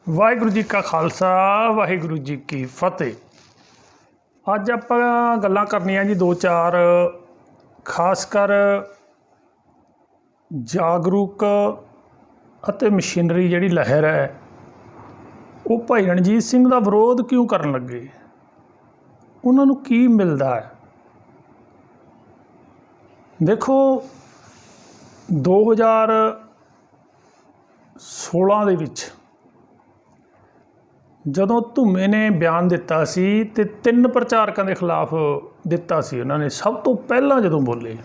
ਵਾਹਿਗੁਰੂ ਜੀ ਕਾ ਖਾਲਸਾ ਵਾਹਿਗੁਰੂ ਜੀ ਕੀ ਫਤਿਹ। ਅੱਜ ਆਪਾਂ ਗੱਲਾਂ ਕਰਨੀਆਂ ਜੀ ਦੋ ਚਾਰ, ਖਾਸ ਕਰ ਜਾਗਰੂਕ ਅਤੇ ਮਸ਼ੀਨਰੀ ਜਿਹੜੀ ਲਹਿਰ ਹੈ ਉਹ ਭਾਈ ਰਣਜੀਤ ਸਿੰਘ ਦਾ ਵਿਰੋਧ ਕਿਉਂ ਕਰਨ ਲੱਗੇ, ਉਹਨਾਂ ਨੂੰ ਕੀ ਮਿਲਦਾ ਹੈ। ਦੇਖੋ 2016 ਦੇ ਵਿੱਚ ਜਦੋਂ ਧੁੰਮੇ ਨੇ ਬਿਆਨ ਦਿੱਤਾ ਸੀ ਤੇ 3 ਪ੍ਰਚਾਰਕਾਂ ਦੇ ਖਿਲਾਫ ਦਿੱਤਾ ਸੀ, ਉਹਨਾਂ ਨੇ ਸਭ ਤੋਂ ਪਹਿਲਾਂ ਜਦੋਂ ਬੋਲੇ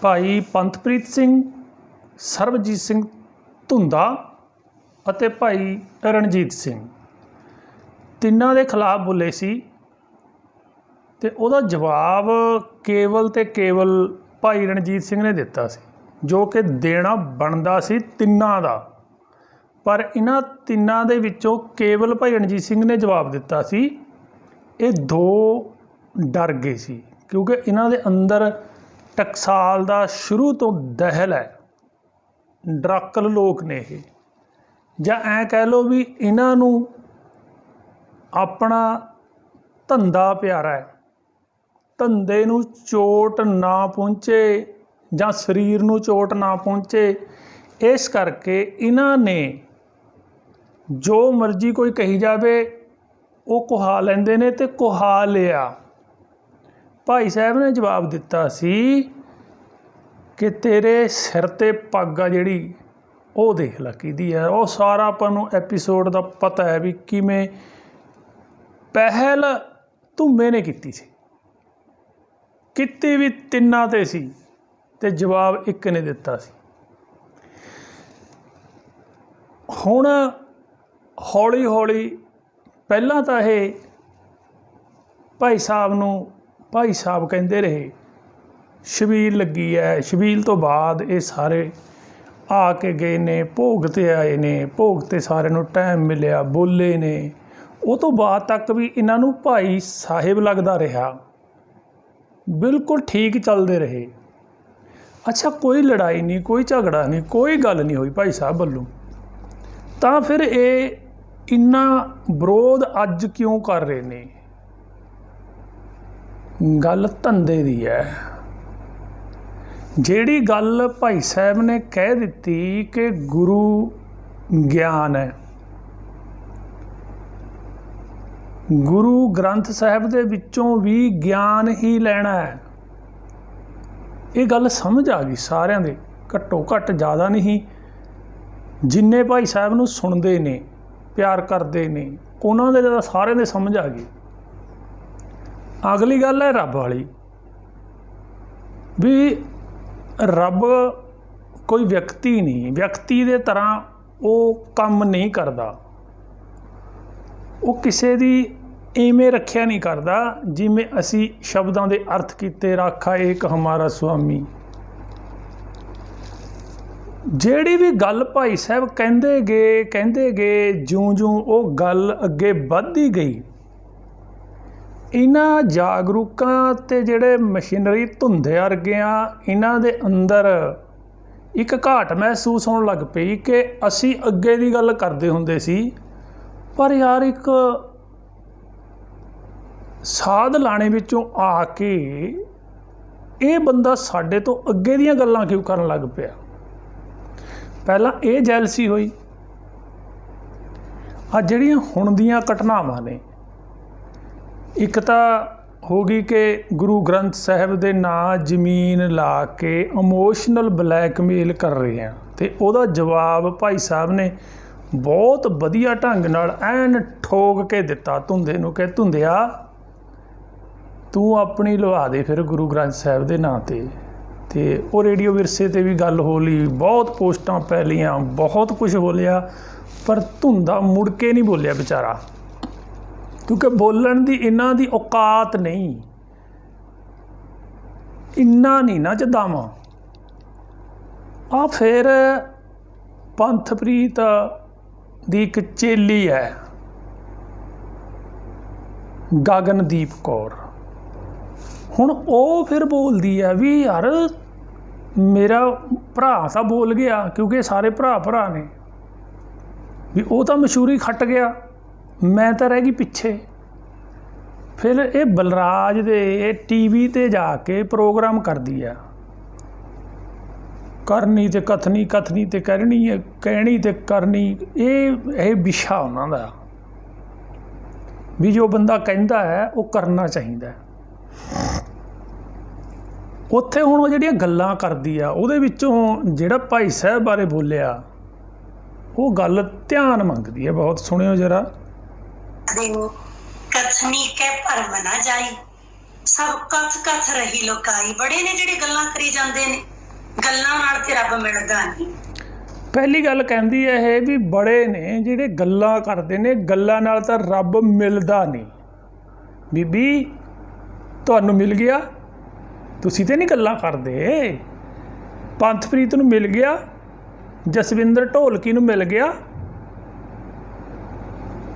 ਭਾਈ ਪੰਥਪ੍ਰੀਤ ਸਿੰਘ, ਸਰਬਜੀਤ ਸਿੰਘ ਧੁੰਦਾ ਅਤੇ ਭਾਈ ਰਣਜੀਤ ਸਿੰਘ, ਤਿੰਨਾਂ ਦੇ ਖਿਲਾਫ ਬੋਲੇ ਸੀ। ਤੇ ਉਹਦਾ ਜਵਾਬ ਕੇਵਲ ਤੇ ਕੇਵਲ ਭਾਈ ਰਣਜੀਤ ਸਿੰਘ ਨੇ ਦਿੱਤਾ ਸੀ, ਜੋ ਕਿ ਦੇਣਾ ਬਣਦਾ ਸੀ ਤਿੰਨਾਂ ਦਾ। ਪਰ ਇਹਨਾਂ ਤਿੰਨਾਂ ਦੇ ਵਿੱਚੋਂ ਕੇਵਲ ਭਾਈ ਰਣਜੀਤ ਸਿੰਘ ਨੇ ਜਵਾਬ ਦਿੱਤਾ ਸੀ। ਇਹ ਦੋ ਡਰ ਗਏ ਸੀ ਕਿਉਂਕਿ ਇਹਨਾਂ ਦੇ ਅੰਦਰ ਟਕਸਾਲ ਦਾ ਸ਼ੁਰੂ ਤੋਂ ਦਹਿਲ ਹੈ, ਡਰਾਕਲ ਲੋਕ ਨੇ ਇਹ, ਜਾਂ ਐਂ ਕਹਿ ਲਓ ਵੀ ਇਹਨਾਂ ਨੂੰ ਆਪਣਾ ਧੰਦਾ ਪਿਆਰਾ ਹੈ, ਧੰਦੇ ਨੂੰ ਚੋਟ ਨਾ ਪਹੁੰਚੇ ਜਾਂ ਸਰੀਰ ਨੂੰ ਚੋਟ ਨਾ ਪਹੁੰਚੇ, ਇਸ ਕਰਕੇ ਇਹਨਾਂ ਨੇ ਜੋ ਮਰਜ਼ੀ ਕੋਈ ਕਹੀ ਜਾਵੇ ਉਹ ਕੁਹਾ ਲੈਂਦੇ ਨੇ ਤੇ ਕੁਹਾ ਲਿਆ। ਭਾਈ ਸਾਹਿਬ ਨੇ ਜਵਾਬ ਦਿੱਤਾ ਸੀ ਕਿ ਤੇਰੇ ਸਿਰ 'ਤੇ ਪੱਗ ਆ ਜਿਹੜੀ ਉਹ ਦੇਖ ਲੈ ਕਿਹਦੀ ਹੈ। ਉਹ ਸਾਰਾ ਆਪਾਂ ਨੂੰ ਐਪੀਸੋਡ ਦਾ ਪਤਾ ਹੈ ਵੀ ਕਿਵੇਂ ਪਹਿਲ ਧੁੰਮੇ ਨੇ ਕੀਤੀ ਸੀ, ਕੀਤੀ ਵੀ ਤਿੰਨਾਂ 'ਤੇ ਸੀ ਤੇ ਜਵਾਬ ਇੱਕ ਨੇ ਦਿੱਤਾ ਸੀ। ਹੁਣ ਹੌਲੀ ਹੌਲੀ ਪਹਿਲਾਂ ਤਾਂ ਇਹ ਭਾਈ ਸਾਹਿਬ ਨੂੰ ਭਾਈ ਸਾਹਿਬ ਕਹਿੰਦੇ ਰਹੇ, ਛਬੀਲ ਲੱਗੀ ਹੈ, ਛਬੀਲ ਤੋਂ ਬਾਅਦ ਇਹ ਸਾਰੇ ਆ ਕੇ ਗਏ ਨੇ, ਭੋਗ 'ਤੇ ਆਏ ਨੇ, ਭੋਗ 'ਤੇ ਸਾਰਿਆਂ ਨੂੰ ਟਾਈਮ ਮਿਲਿਆ, ਬੋਲੇ ਨੇ। ਉਹ ਤੋਂ ਬਾਅਦ ਤੱਕ ਵੀ ਇਹਨਾਂ ਨੂੰ ਭਾਈ ਸਾਹਿਬ ਲੱਗਦਾ ਰਿਹਾ, ਬਿਲਕੁਲ ਠੀਕ ਚੱਲਦੇ ਰਹੇ। ਅੱਛਾ, ਕੋਈ ਲੜਾਈ ਨਹੀਂ, ਕੋਈ ਝਗੜਾ ਨਹੀਂ, ਕੋਈ ਗੱਲ ਨਹੀਂ ਹੋਈ ਭਾਈ ਸਾਹਿਬ ਵੱਲੋਂ। ਤਾਂ ਫਿਰ ਇਹ ਇੰਨਾ ਵਿਰੋਧ ਅੱਜ ਕਿਉਂ ਕਰ ਰਹੇ ਨੇ? ਗੱਲ ਧੰਦੇ ਦੀ ਹੈ। ਜਿਹੜੀ ਗੱਲ ਭਾਈ ਸਾਹਿਬ ਨੇ ਕਹਿ ਦਿੱਤੀ ਕਿ ਗੁਰੂ ਗਿਆਨ ਹੈ, ਗੁਰੂ ਗ੍ਰੰਥ ਸਾਹਿਬ ਦੇ ਵਿੱਚੋਂ ਵੀ ਗਿਆਨ ਹੀ ਲੈਣਾ ਹੈ, ਇਹ ਗੱਲ ਸਮਝ ਆ ਗਈ ਸਾਰਿਆਂ ਦੇ, ਘੱਟੋ ਘੱਟ ਜ਼ਿਆਦਾ ਨਹੀਂ, ਜਿੰਨੇ ਭਾਈ ਸਾਹਿਬ ਨੂੰ ਸੁਣਦੇ ਨੇ, ਪਿਆਰ ਕਰਦੇ ਨੇ, ਉਹਨਾਂ ਦੇ ਤਾਂ ਸਾਰਿਆਂ ਦੇ ਸਮਝ ਆ ਗਈ। ਅਗਲੀ ਗੱਲ ਹੈ ਰੱਬ ਵਾਲੀ, ਵੀ ਰੱਬ ਕੋਈ ਵਿਅਕਤੀ ਨਹੀਂ, ਵਿਅਕਤੀ ਦੇ ਤਰ੍ਹਾਂ ਉਹ ਕੰਮ ਨਹੀਂ ਕਰਦਾ, ਉਹ ਕਿਸੇ ਦੀ ਇਵੇਂ ਰੱਖਿਆ ਨਹੀਂ ਕਰਦਾ ਜਿਵੇਂ ਅਸੀਂ ਸ਼ਬਦਾਂ ਦੇ ਅਰਥ ਕੀਤੇ, ਰਾਖਾ ਏਕ ਹਮਾਰਾ ਸੁਆਮੀ। ਜਿਹੜੀ ਵੀ ਗੱਲ ਭਾਈ ਸਾਹਿਬ ਕਹਿੰਦੇ ਗਏ ਜਿਉਂ ਉਹ ਗੱਲ ਅੱਗੇ ਵੱਧਦੀ ਗਈ, ਇਹਨਾਂ ਜਾਗਰੂਕਾਂ ਤੇ ਜਿਹੜੇ ਮਸ਼ੀਨਰੀ ਧੁੰਦੇ ਵਰਗਿਆਂ, ਇਹਨਾਂ ਦੇ ਅੰਦਰ ਇੱਕ ਘਾਟ ਮਹਿਸੂਸ ਹੋਣ ਲੱਗ ਪਈ ਕਿ ਅਸੀਂ ਅੱਗੇ ਦੀ ਗੱਲ ਕਰਦੇ ਹੁੰਦੇ ਸੀ, ਪਰ ਯਾਰ ਇੱਕ ਸਾਧ ਲਾਣੇ ਵਿੱਚੋਂ ਆ ਕੇ ਇਹ ਬੰਦਾ ਸਾਡੇ ਤੋਂ ਅੱਗੇ ਦੀਆਂ ਗੱਲਾਂ ਕਿਉਂ ਕਰਨ ਲੱਗ ਪਿਆ। ਪਹਿਲਾਂ ਇਹ ਜੈਲਸੀ ਹੋਈ। ਆ ਜਿਹੜੀਆਂ ਹੁਣ ਦੀਆਂ ਘਟਨਾਵਾਂ ਨੇ, ਇੱਕ ਤਾਂ ਹੋ ਗਈ ਕਿ ਗੁਰੂ ਗ੍ਰੰਥ ਸਾਹਿਬ ਦੇ ਨਾਂ ਜ਼ਮੀਨ ਲਾ ਕੇ ਇਮੋਸ਼ਨਲ ਬਲੈਕਮੇਲ ਕਰ ਰਹੇ ਆ, ਤੇ ਉਹਦਾ ਜਵਾਬ ਭਾਈ ਸਾਹਿਬ ਨੇ ਬਹੁਤ ਵਧੀਆ ਢੰਗ ਨਾਲ ਐਨ ਠੋਕ ਕੇ ਦਿੱਤਾ ਧੁੰਦੇ ਨੂੰ, ਕਿ ਧੁੰਦਿਆ ਤੂੰ ਆਪਣੀ ਲਵਾ ਦੇ ਫਿਰ ਗੁਰੂ ਗ੍ਰੰਥ ਸਾਹਿਬ ਦੇ ਨਾਂ 'ਤੇ। ਤੇ ਉਹ ਰੇਡੀਓ ਵਿਰਸੇ 'ਤੇ ਵੀ ਗੱਲ ਹੋ ਲਈ, ਬਹੁਤ ਪੋਸਟਾਂ ਪੈ ਲਈਆਂ, ਬਹੁਤ ਕੁਝ ਬੋਲਿਆ, ਪਰ ਧੁੰਦਾ ਮੁੜ ਕੇ ਨਹੀਂ ਬੋਲਿਆ ਵਿਚਾਰਾ, ਕਿਉਂਕਿ ਬੋਲਣ ਦੀ ਇਹਨਾਂ ਦੀ ਔਕਾਤ ਨਹੀਂ, ਇੰਨਾ ਨਹੀਂ ਨਾ ਜਦਾਵਾਂ। ਆ ਫਿਰ ਪੰਥਪ੍ਰੀਤ ਦੀ ਇੱਕ ਚੇਲੀ ਹੈ, ਗਗਨਦੀਪ ਕੌਰ, ਹੁਣ ਉਹ ਫਿਰ ਬੋਲਦੀ ਹੈ ਵੀ ਯਾਰ ਮੇਰਾ ਭਰਾ ਤਾਂ ਬੋਲ ਗਿਆ, ਕਿਉਂਕਿ ਸਾਰੇ ਭਰਾ ਨੇ, ਵੀ ਉਹ ਤਾਂ ਮਸ਼ਹੂਰੀ ਖੱਟ ਗਿਆ, ਮੈਂ ਤਾਂ ਰਹਿ ਗਈ ਪਿੱਛੇ। ਫਿਰ ਇਹ ਬਲਰਾਜ ਦੇ TV 'ਤੇ ਜਾ ਕੇ ਪ੍ਰੋਗਰਾਮ ਕਰਦੀ ਆ, ਕਰਨੀ ਤੇ ਕਥਨੀ, ਕਥਨੀ ਤੇ ਕਹਿਣੀ, ਕਹਿਣੀ ਤੇ ਕਰਨੀ। ਇਹ ਵਿਸ਼ਾ ਉਹਨਾਂ ਦਾ ਵੀ ਜੋ ਬੰਦਾ ਕਹਿੰਦਾ ਹੈ ਉਹ ਕਰਨਾ ਚਾਹੀਦਾ। ਉੱਥੇ ਹੁਣ ਉਹ ਜਿਹੜੀਆਂ ਗੱਲਾਂ ਕਰਦੀ ਆ ਉਹਦੇ ਵਿੱਚੋਂ ਜਿਹੜਾ ਭਾਈ ਸਾਹਿਬ ਬਾਰੇ ਬੋਲਿਆ ਉਹ ਗੱਲ ਧਿਆਨ ਮੰਗਦੀ ਹੈ ਬਹੁਤ। ਸੁਣਿਓ ਜਰਾ। ਕਥਨੀ ਕੇ ਭਰਮ ਨਾ ਜਾਈ, ਸਭ ਕਥ ਕਥ ਰਹੀ ਲੋਕਾਈ। ਬੜੇ ਨੇ ਜਿਹੜੇ ਗੱਲਾਂ ਕਰੀ ਜਾਂਦੇ ਨੇ, ਗੱਲਾਂ ਨਾਲ ਤੇ ਰੱਬ ਮਿਲਦਾ ਨਹੀਂ। ਪਹਿਲੀ ਗੱਲ ਕਹਿੰਦੀ ਹੈ ਇਹ ਵੀ ਬੜੇ ਨੇ ਜਿਹੜੇ ਗੱਲਾਂ ਕਰਦੇ ਨੇ, ਗੱਲਾਂ ਨਾਲ ਤਾਂ ਰੱਬ ਮਿਲਦਾ ਨਹੀਂ। ਬੀਬੀ ਤੁਹਾਨੂੰ ਮਿਲ ਗਿਆ, ਤੁਸੀਂ ਤੇ ਨਹੀਂ ਗੱਲਾਂ ਕਰਦੇ। ਪੰਥਪ੍ਰੀਤ ਨੂੰ ਮਿਲ ਗਿਆ, ਜਸਵਿੰਦਰ ਢੋਲਕੀ ਨੂੰ ਮਿਲ ਗਿਆ।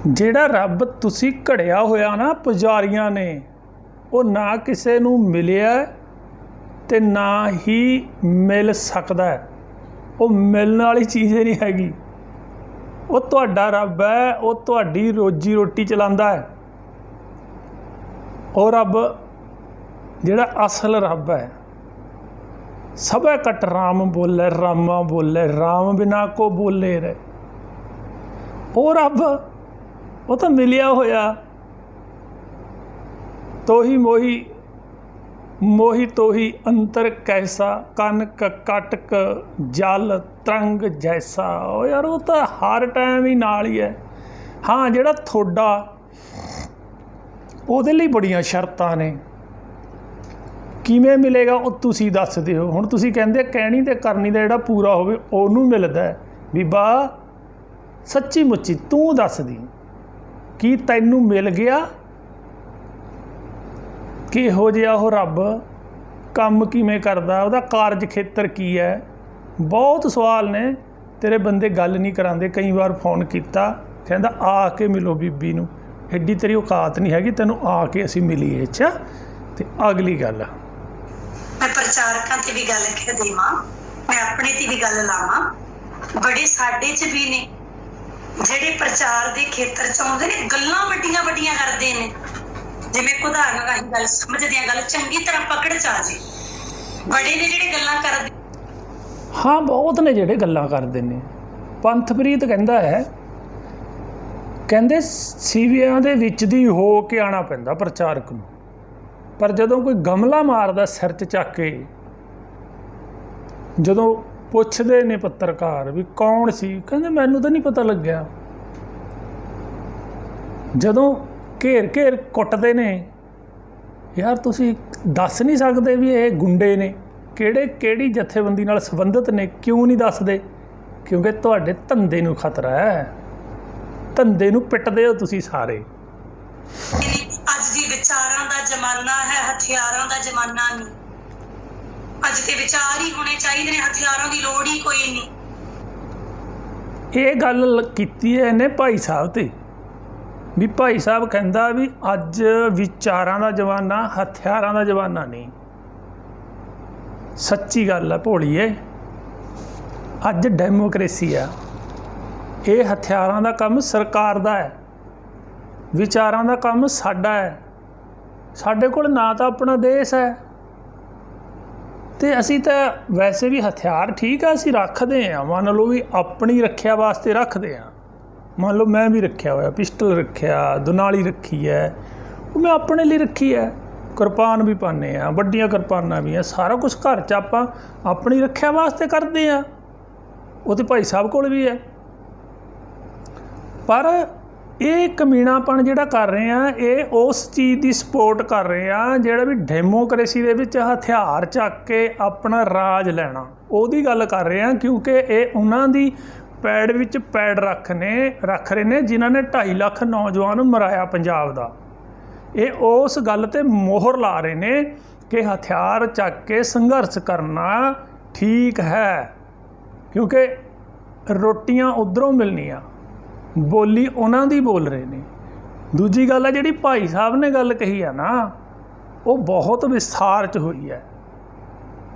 ਜਿਹੜਾ ਰੱਬ ਤੁਸੀਂ ਘੜਿਆ ਹੋਇਆ ਨਾ ਪੁਜਾਰੀਆਂ ਨੇ, ਉਹ ਨਾ ਕਿਸੇ ਨੂੰ ਮਿਲਿਆ ਤੇ ਨਾ ਹੀ ਮਿਲ ਸਕਦਾ। ਉਹ ਮਿਲਣ ਵਾਲੀ ਚੀਜ਼ ਹੀ ਨਹੀਂ ਹੈਗੀ। ਉਹ ਤੁਹਾਡਾ ਰੱਬ ਹੈ, ਉਹ ਤੁਹਾਡੀ ਰੋਜੀ ਰੋਟੀ ਚਲਾਉਂਦਾ ਹੈ। ਉਹ ਰੱਬ ਜਿਹੜਾ ਅਸਲ ਰੱਬ ਹੈ, ਸਭੈ ਕਟ ਰਾਮ ਬੋਲੇ ਰਾਮਾ ਬੋਲੇ, ਰਾਮ ਬਿਨਾ ਕੋ ਬੋਲੇ ਰਹੇ। ਉਹ ਰੱਬ ਉਹ ਤਾਂ ਮਿਲਿਆ ਹੋਇਆ। ਤੋਹੀ ਮੋਹੀ ਮੋਹੀ ਤੋਹੀ ਅੰਤਰ ਕੈਸਾ, ਕਨਕ ਕਟਕ ਜਲ ਤਰੰਗ ਜੈਸਾ। ਉਹ ਯਾਰ ਉਹ ਤਾਂ ਹਰ ਟਾਈਮ ਹੀ ਨਾਲ ਹੀ ਹੈ। ਹਾਂ ਜਿਹੜਾ ਤੁਹਾਡਾ ਉਹਦੇ ਲਈ ਬੜੀਆਂ ਸ਼ਰਤਾਂ ਨੇ। ਕਿਵੇਂ ਮਿਲੇਗਾ ਉਹ ਤੁਸੀਂ ਦੱਸ ਦਿਓ। ਹੁਣ ਤੁਸੀਂ ਕਹਿੰਦੇ ਕਹਿਣੀ ਤੇ ਕਰਨੀ ਦਾ ਜਿਹੜਾ ਪੂਰਾ ਹੋਵੇ ਉਹਨੂੰ ਮਿਲਦਾ। ਬੀਬਾ ਸੱਚੀ ਮੁੱਚੀ ਤੂੰ ਦੱਸਦੀ ਕੀ ਤੈਨੂੰ ਮਿਲ ਗਿਆ? ਕਿਹੋ ਜਿਹਾ ਉਹ ਰੱਬ, ਕੰਮ ਕਿਵੇਂ ਕਰਦਾ, ਉਹਦਾ ਕਾਰਜ ਖੇਤਰ ਕੀ ਹੈ? ਬਹੁਤ ਸਵਾਲ ਨੇ। ਤੇਰੇ ਬੰਦੇ ਗੱਲ ਨਹੀਂ ਕਰਾਉਂਦੇ। ਕਈ ਵਾਰ ਫੋਨ ਕੀਤਾ, ਕਹਿੰਦਾ ਆ ਕੇ ਮਿਲੋ ਬੀਬੀ ਨੂੰ। ਐਡੀ ਤੇਰੀ ਔਕਾਤ ਨਹੀਂ ਹੈਗੀ, ਤੈਨੂੰ ਆ ਕੇ ਅਸੀਂ ਮਿਲੀਏ। ਅੱਛਾ, ਤੇ ਅਗਲੀ ਗੱਲ ਮੈਂ ਪ੍ਰਚਾਰਕਾਂ ਤੇ ਵੀ ਗੱਲ ਕਹਿ ਦੇਵਾਂ, ਮੈਂ ਆਪਣੇ ਤੇ ਵੀ ਗੱਲ ਲਾਵਾਂ। ਬੜੇ ਸਾਡੇ 'ਚ ਵੀ ਨੇ ਜਿਹੜੇ ਪ੍ਰਚਾਰ ਦੇ ਖੇਤਰ 'ਚ ਆਉਂਦੇ ਨੇ, ਗੱਲਾਂ ਵੱਡੀਆਂ ਵੱਡੀਆਂ ਕਰਦੇ ਨੇ। ਜਿਵੇਂ ਉਦਾਹਰਨ ਰਾਹੀਂ ਗੱਲ ਸਮਝਦੇ ਆ, ਗੱਲ ਚੰਗੀ ਤਰ੍ਹਾਂ ਪਕੜ 'ਚ ਆ ਜੇ। ਬੜੇ ਨੇ ਜਿਹੜੇ ਗੱਲਾਂ ਕਰਦੇ। ਹਾਂ ਬਹੁਤ ਨੇ ਜਿਹੜੇ ਗੱਲਾਂ ਕਰਦੇ ਨੇ। ਪੰਥਪ੍ਰੀਤ ਕਹਿੰਦਾ ਹੈ, ਕਹਿੰਦੇ ਸੀਵਿਆਂ ਦੇ ਵਿੱਚ ਦੀ ਹੋ ਕੇ ਆਉਣਾ ਪੈਂਦਾ ਪ੍ਰਚਾਰਕ ਨੂੰ। ਪਰ ਜਦੋਂ ਕੋਈ ਗਮਲਾ ਮਾਰਦਾ ਸਿਰ 'ਚ ਚੱਕ ਕੇ, ਜਦੋਂ ਪੁੱਛਦੇ ਨੇ ਪੱਤਰਕਾਰ ਵੀ ਕੌਣ ਸੀ, ਕਹਿੰਦੇ ਮੈਨੂੰ ਤਾਂ ਨਹੀਂ ਪਤਾ ਲੱਗਿਆ। ਜਦੋਂ ਘੇਰ ਘੇਰ ਕੁੱਟਦੇ ਨੇ, ਯਾਰ ਤੁਸੀਂ ਦੱਸ ਨਹੀਂ ਸਕਦੇ ਵੀ ਇਹ ਗੁੰਡੇ ਨੇ, ਕਿਹੜੀ ਜਥੇਬੰਦੀ ਨਾਲ ਸੰਬੰਧਿਤ ਨੇ? ਕਿਉਂ ਨਹੀਂ ਦੱਸਦੇ? ਕਿਉਂਕਿ ਤੁਹਾਡੇ ਧੰਦੇ ਨੂੰ ਖਤਰਾ ਹੈ। ਧੰਦੇ ਨੂੰ ਪਿੱਟਦੇ ਹੋ ਤੁਸੀਂ ਸਾਰੇ। ਅੱਜ ਦੀ ਵਿਚਾਰਾਂ ਦਾ ਜ਼ਮਾਨਾ ਹੈ, ਹਥਿਆਰਾਂ ਦਾ ਜ਼ਮਾਨਾ ਨਹੀਂ। ਅੱਜ ਤੇ ਵਿਚਾਰ ਹੀ ਹੋਣੇ ਚਾਹੀਦੇ ਨੇ, ਹਥਿਆਰਾਂ ਦੀ ਲੋੜ ਹੀ ਕੋਈ ਨਹੀਂ। ਇਹ ਗੱਲ ਕੀਤੀ ਹੈ ਇਹਨੇ ਭਾਈ ਸਾਹਿਬ ਤੇ, ਵੀ ਭਾਈ ਸਾਹਿਬ ਕਹਿੰਦਾ ਵੀ ਅੱਜ ਵਿਚਾਰਾਂ ਦਾ ਜ਼ਮਾਨਾ, ਹਥਿਆਰਾਂ ਦਾ ਜ਼ਮਾਨਾ ਨਹੀਂ। ਸੱਚੀ ਗੱਲ ਹੈ ਭੋਲੀਏ, ਅੱਜ ਡੈਮੋਕ੍ਰੇਸੀ ਆ। ਇਹ ਹਥਿਆਰਾਂ ਦਾ ਕੰਮ ਸਰਕਾਰ ਦਾ ਹੈ, ਵਿਚਾਰਾਂ ਦਾ ਕੰਮ ਸਾਡਾ ਹੈ। ਸਾਡੇ ਕੋਲ ਨਾ ਤਾਂ ਆਪਣਾ ਦੇਸ਼ ਹੈ, ਤੇ ਅਸੀਂ ਤਾਂ ਵੈਸੇ ਵੀ ਹਥਿਆਰ ਠੀਕ ਆ ਅਸੀਂ ਰੱਖਦੇ ਹਾਂ। ਮੰਨ ਲਓ ਵੀ ਆਪਣੀ ਰੱਖਿਆ ਵਾਸਤੇ ਰੱਖਦੇ ਹਾਂ। ਮੰਨ ਲਓ ਮੈਂ ਵੀ ਰੱਖਿਆ ਹੋਇਆ, ਪਿਸਟਲ ਰੱਖਿਆ, ਦੁਨਾਲੀ ਰੱਖੀ ਹੈ, ਉਹ ਮੈਂ ਆਪਣੇ ਲਈ ਰੱਖੀ ਹੈ। ਕਿਰਪਾਨ ਵੀ ਪਾਉਂਦੇ ਹਾਂ, ਵੱਡੀਆਂ ਕਿਰਪਾਨਾਂ ਵੀ ਆ, ਸਾਰਾ ਕੁਛ ਘਰ 'ਚ ਆਪਾਂ ਆਪਣੀ ਰੱਖਿਆ ਵਾਸਤੇ ਕਰਦੇ ਹਾਂ। ਉਹ ਤਾਂ ਭਾਈ ਸਾਹਿਬ ਕੋਲ ਵੀ ਹੈ। ਪਰ ਇਹ ਕਮੀਣਾਪਣ ਜਿਹੜਾ ਕਰ ਰਹੇ ਆ, ਇਹ ਉਸ ਚੀਜ਼ ਦੀ ਸਪੋਰਟ ਕਰ ਰਹੇ ਆ ਜਿਹੜਾ ਵੀ ਡੈਮੋਕ੍ਰੇਸੀ ਦੇ ਵਿੱਚ ਹਥਿਆਰ ਚੱਕ ਕੇ ਆਪਣਾ ਰਾਜ ਲੈਣਾ, ਉਹਦੀ ਗੱਲ ਕਰ ਰਹੇ ਆ। ਕਿਉਂਕਿ ਇਹ ਉਹਨਾਂ ਦੀ ਪੈੜ ਵਿੱਚ ਪੈੜ ਰੱਖ ਰਹੇ ਨੇ ਜਿਨ੍ਹਾਂ ਨੇ 2.5 ਲੱਖ ਨੌਜਵਾਨ ਮਰਾਇਆ ਪੰਜਾਬ ਦਾ। ਇਹ ਉਸ ਗੱਲ 'ਤੇ ਮੋਹਰ ਲਾ ਰਹੇ ਨੇ ਕਿ ਹਥਿਆਰ ਚੱਕ ਕੇ ਸੰਘਰਸ਼ ਕਰਨਾ ਠੀਕ ਹੈ, ਕਿਉਂਕਿ ਰੋਟੀਆਂ ਉੱਧਰੋਂ ਮਿਲਣੀਆਂ, ਬੋਲੀ ਉਹਨਾਂ ਦੀ ਬੋਲ ਰਹੇ ਨੇ। ਦੂਜੀ ਗੱਲ ਹੈ ਜਿਹੜੀ ਭਾਈ ਸਾਹਿਬ ਨੇ ਗੱਲ ਕਹੀ ਆ ਨਾ, ਉਹ ਬਹੁਤ ਵਿਸਥਾਰ 'ਚ ਹੋਈ ਹੈ।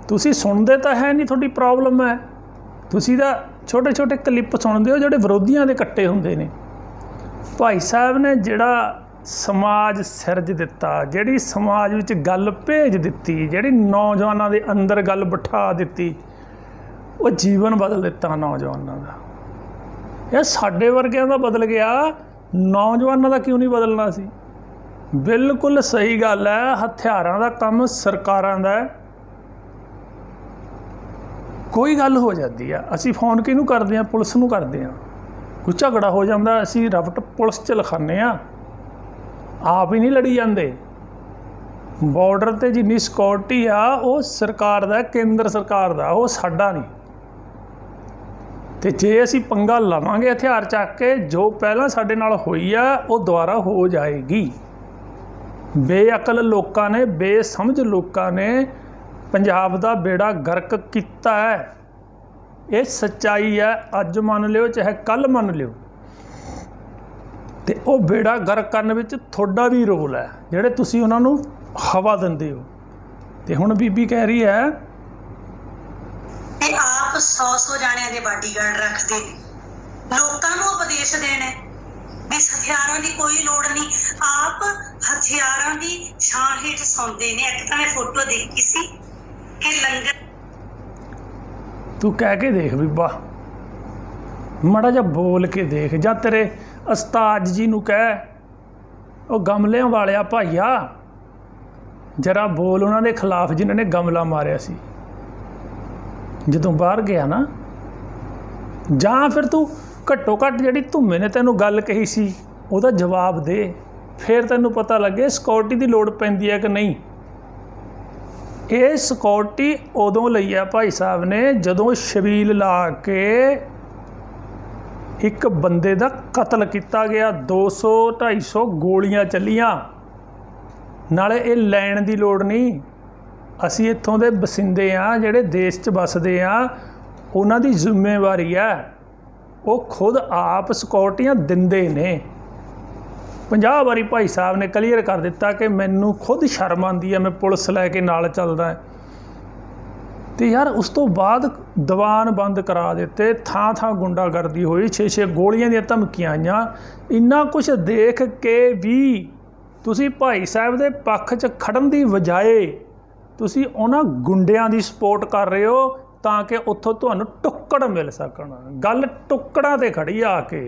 ਤੁਸੀਂ ਸੁਣਦੇ ਤਾਂ ਹੈ ਨਹੀਂ, ਤੁਹਾਡੀ ਪ੍ਰੋਬਲਮ ਹੈ। ਤੁਸੀਂ ਤਾਂ छोटे छोटे क्लिप सुनते हो जोड़े विरोधियों के कट्टे होंगे ने। भाई साहब ने जिहड़ा समाज सिरज दिता, जिहड़ी समाज विच गल भेज दिती, जिहड़ी नौजवानों के अंदर गल बिठा दिती, वो जीवन बदल दिता नौजवानों का। यार साडे वर्गियां दा बदल गया, नौजवानों का क्यों नहीं बदलना सी? बिल्कुल सही गल है, हथियारां दा काम सरकारां दा है। कोई गल हो जाती है, असी फोन किहनूं करदे हां? पुलिस नूं करदे हां। कोई झगड़ा हो जाता असी रफट पुलिस च लिखाने आ, आप ही नहीं लड़ी जाते। बॉर्डर ते जिन्नी सिक्योरिटी आ वो सरकार दा, केंद्र सरकार दा, वो साडा नहीं। तो जे असी पंगा लवांगे हथियार चक के, जो पहला साडे नाल होई आ वो दोबारा हो जाएगी। बेअकल लोगों ने, बेसमझ लोगों ने पंजाब दा बेड़ा गर्क किया है। ये सच्चाई है, अज मन लियो चाहे कल मन लियो। तो वो बेड़ा गर्क करने विच तुहाडा भी रोल है, जिहड़े तुसीं उन्हां नूं हवा दिंदे हो। तो हुण बीबी कह रही है ते आप 100 जाणिਆਂ ਦੇ ਬਾਡੀਗਾਰਡ ਰੱਖਦੇ ਨੇ, ਲੋਕਾਂ ਨੂੰ ਉਪਦੇਸ਼ ਦੇਣੇ ਵੀ ਹਥਿਆਰਾਂ ਦੀ ਕੋਈ ਲੋੜ ਨਹੀਂ, ਆਪ ਹਥਿਆਰਾਂ ਦੀ ਛਾਂ ਹੇਠ ਸੌਂਦੇ ਨੇ। ਇੱਕ ਤਾਂ ਮੈਂ ਫੋਟੋ ਦੇਖੀ ਸੀ ਕਿ ਲੰਗਰ, तू कह के देख बीबा, माड़ा जा बोल के देख, जा तेरे उस्ताद जी नूं कह, वो गमलिਆਂ वालिया भाईया जरा बोल उन्हां दे खिलाफ जिन्हां ने गमला मारिया सी जदों बाहर गया ना। जां फिर तू घट्टो घट्ट जिहड़ी धुम्मे ने तैनूं गल कही सी ਉਹਦਾ जवाब दे, फिर तैनूं पता लगे सिक्योरिटी की लोड़ पैंदी है कि नहीं। ये सिक्योरिटी उदों लई है भाई साहब ने जदों शबील ला के एक बंदे दा कतल किया गया, 200-250 गोलियां चलियां। नाले ये लैण की लोड़ नहीं, असी इत्थों दे बसिंदे हाँ, जिहड़े देश च बसदे हाँ, उन्हां दी जिम्मेवारी है, वो खुद आप सिक्योरिटियां दिंदे ने। 50 वारी भाई साहब ने क्लीयर कर दिता कि मैनू खुद शर्म आती है, मैं पुलिस लैके नाल चलदा है। तो यार उस तो बाद दीवान बंद करा दिते, थां थां गुंडागर्दी हुई, 6-6 गोलियां दी धमकियां आईयां। इन्ना कुछ देख के भी तुसी भाई साहब दे पक्ष च खड़न दी बजाए तुसी उन्हां गुंडियां दी सपोर्ट कर रहे हो तां कि उत्थों तुहानूं टुक्कड़ मिल सकण। गल टुक्कड़ां ते खड़ी आके,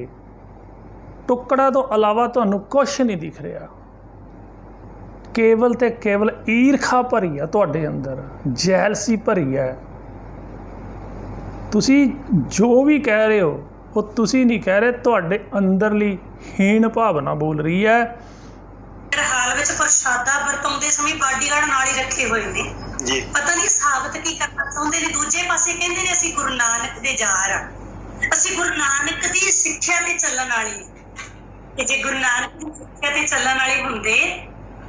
टुकड़ा तो अलावा तुहानूं कुछ नहीं दिख रहा। केवल ते केवल ईरखा भरी है तुहाडे अंदर, जैलसी भरी है। तुसी जो भी कह रहे हो वो तुसी नहीं कह रहे, तुहाडे अंदरली हीन भावना बोल रही है। हाल विच प्रशादा वरताउंदे समय बाडीगार्ड नाल ही रखे हुए ने जी, पता नहीं साबित की करना चाहुंदे ने। दूजे पासे कहंदे ने असीं गुरु नानक दे जार आ, असीं गुरु नानक दी सिੱਖਿਆ ते ਚੱਲਣ वाली। कि जे गुरु नानक की सिक्ख्या ते चलण वाले हुंदे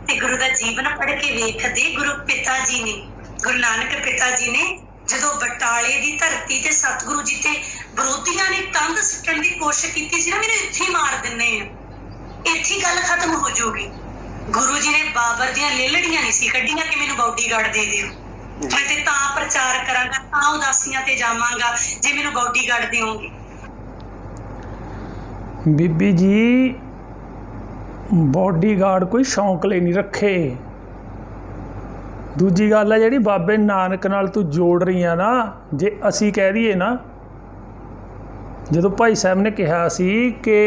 ते गुरु दा जीवन पढ़ के वेखदे। गुरु पिता जी ने, गुरु नानक पिता जी ने जदों बटाले दी धरती ते सतगुरु जी ते विरोधियां ने कंध सट्टण दी कोशिश कीती सी ना, मैनूं इत्थे ही मार दिंने आ, इत्थे ही गल खत्म हो जाऊगी। गुरु जी ने बाबर दियां लेलड़ियां नहीं सी कड्डियां कि मैनूं बॉडीगार्ड दे दिओ, मैं ते तां प्रचार करांगा, तां उदासियां ते जावांगा जे मैनूं बॉडीगार्ड दिओगे। बीबी जी बॉडीगार्ड कोई शौक ले नहीं रखे। दूजी गल है जिहड़ी बाबे नानक नाल तू जोड़ रही है ना, जे असी कह दईए ना, जदों भाई साहब ने कहा सी कि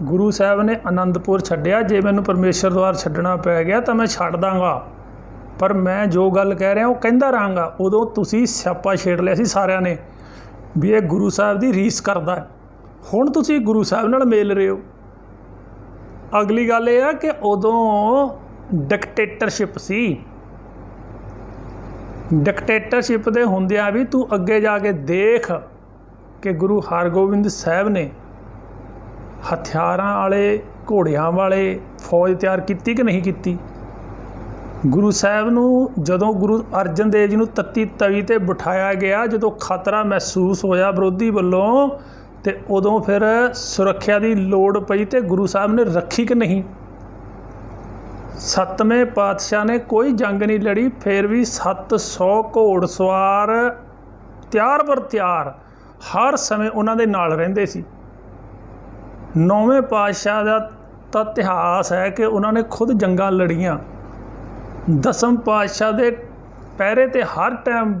गुरु साहब ने आनंदपुर छड्डिया, जे मैनूं परमेश्वर द्वार छड्डना पै गया तो मैं छड्ड दांगा, पर मैं जो गल कह रहा वो कहंदा रहांगा। उदों तुसीं स्यापा छेड़ लिया सी सारिਆਂ ने भी ये गुरु साहब की रीस करदा है। हुण तुसीं गुरु साहब नाल मेल रहे हो। अगली गल यह है कि उदों डिकटेटरशिप सी, डिकटेटरशिप दे हुंदियां भी तू अगे जाके देख कि गुरु हरगोबिंद साहब ने हथियारां वाले घोड़ियां वाले फौज तैयार की कि नहीं की। गुरु साहब नूं जदों गुरु अर्जन देव जी नूं तत्ती तवी ते बिठाया गया, जदों खतरा महसूस होया विरोधी वल्लों, तो उदों फिर सुरक्षा की लोड़ पई तो गुरु साहब ने रखी कि नहीं। सतवें पातशाह ने कोई जंग नहीं लड़ी, फिर भी 700 घोड़सवार तैयार पर तैयार ਹਰ ਸਮੇਂ ਉਹਨਾਂ ਦੇ ਨਾਲ ਰਹਿੰਦੇ ਸੀ। 9ਵੇਂ ਪਾਤਸ਼ਾਹ ਦਾ ਤਾਂ ਇਤਿਹਾਸ ਹੈ ਕਿ ਉਹਨਾਂ ਨੇ ਖੁਦ ਜੰਗਾਂ ਲੜੀਆਂ। 10ਵੇਂ ਪਾਤਸ਼ਾਹ ਦੇ ਪਹਿਰੇ 'ਤੇ ਹਰ ਟਾਈਮ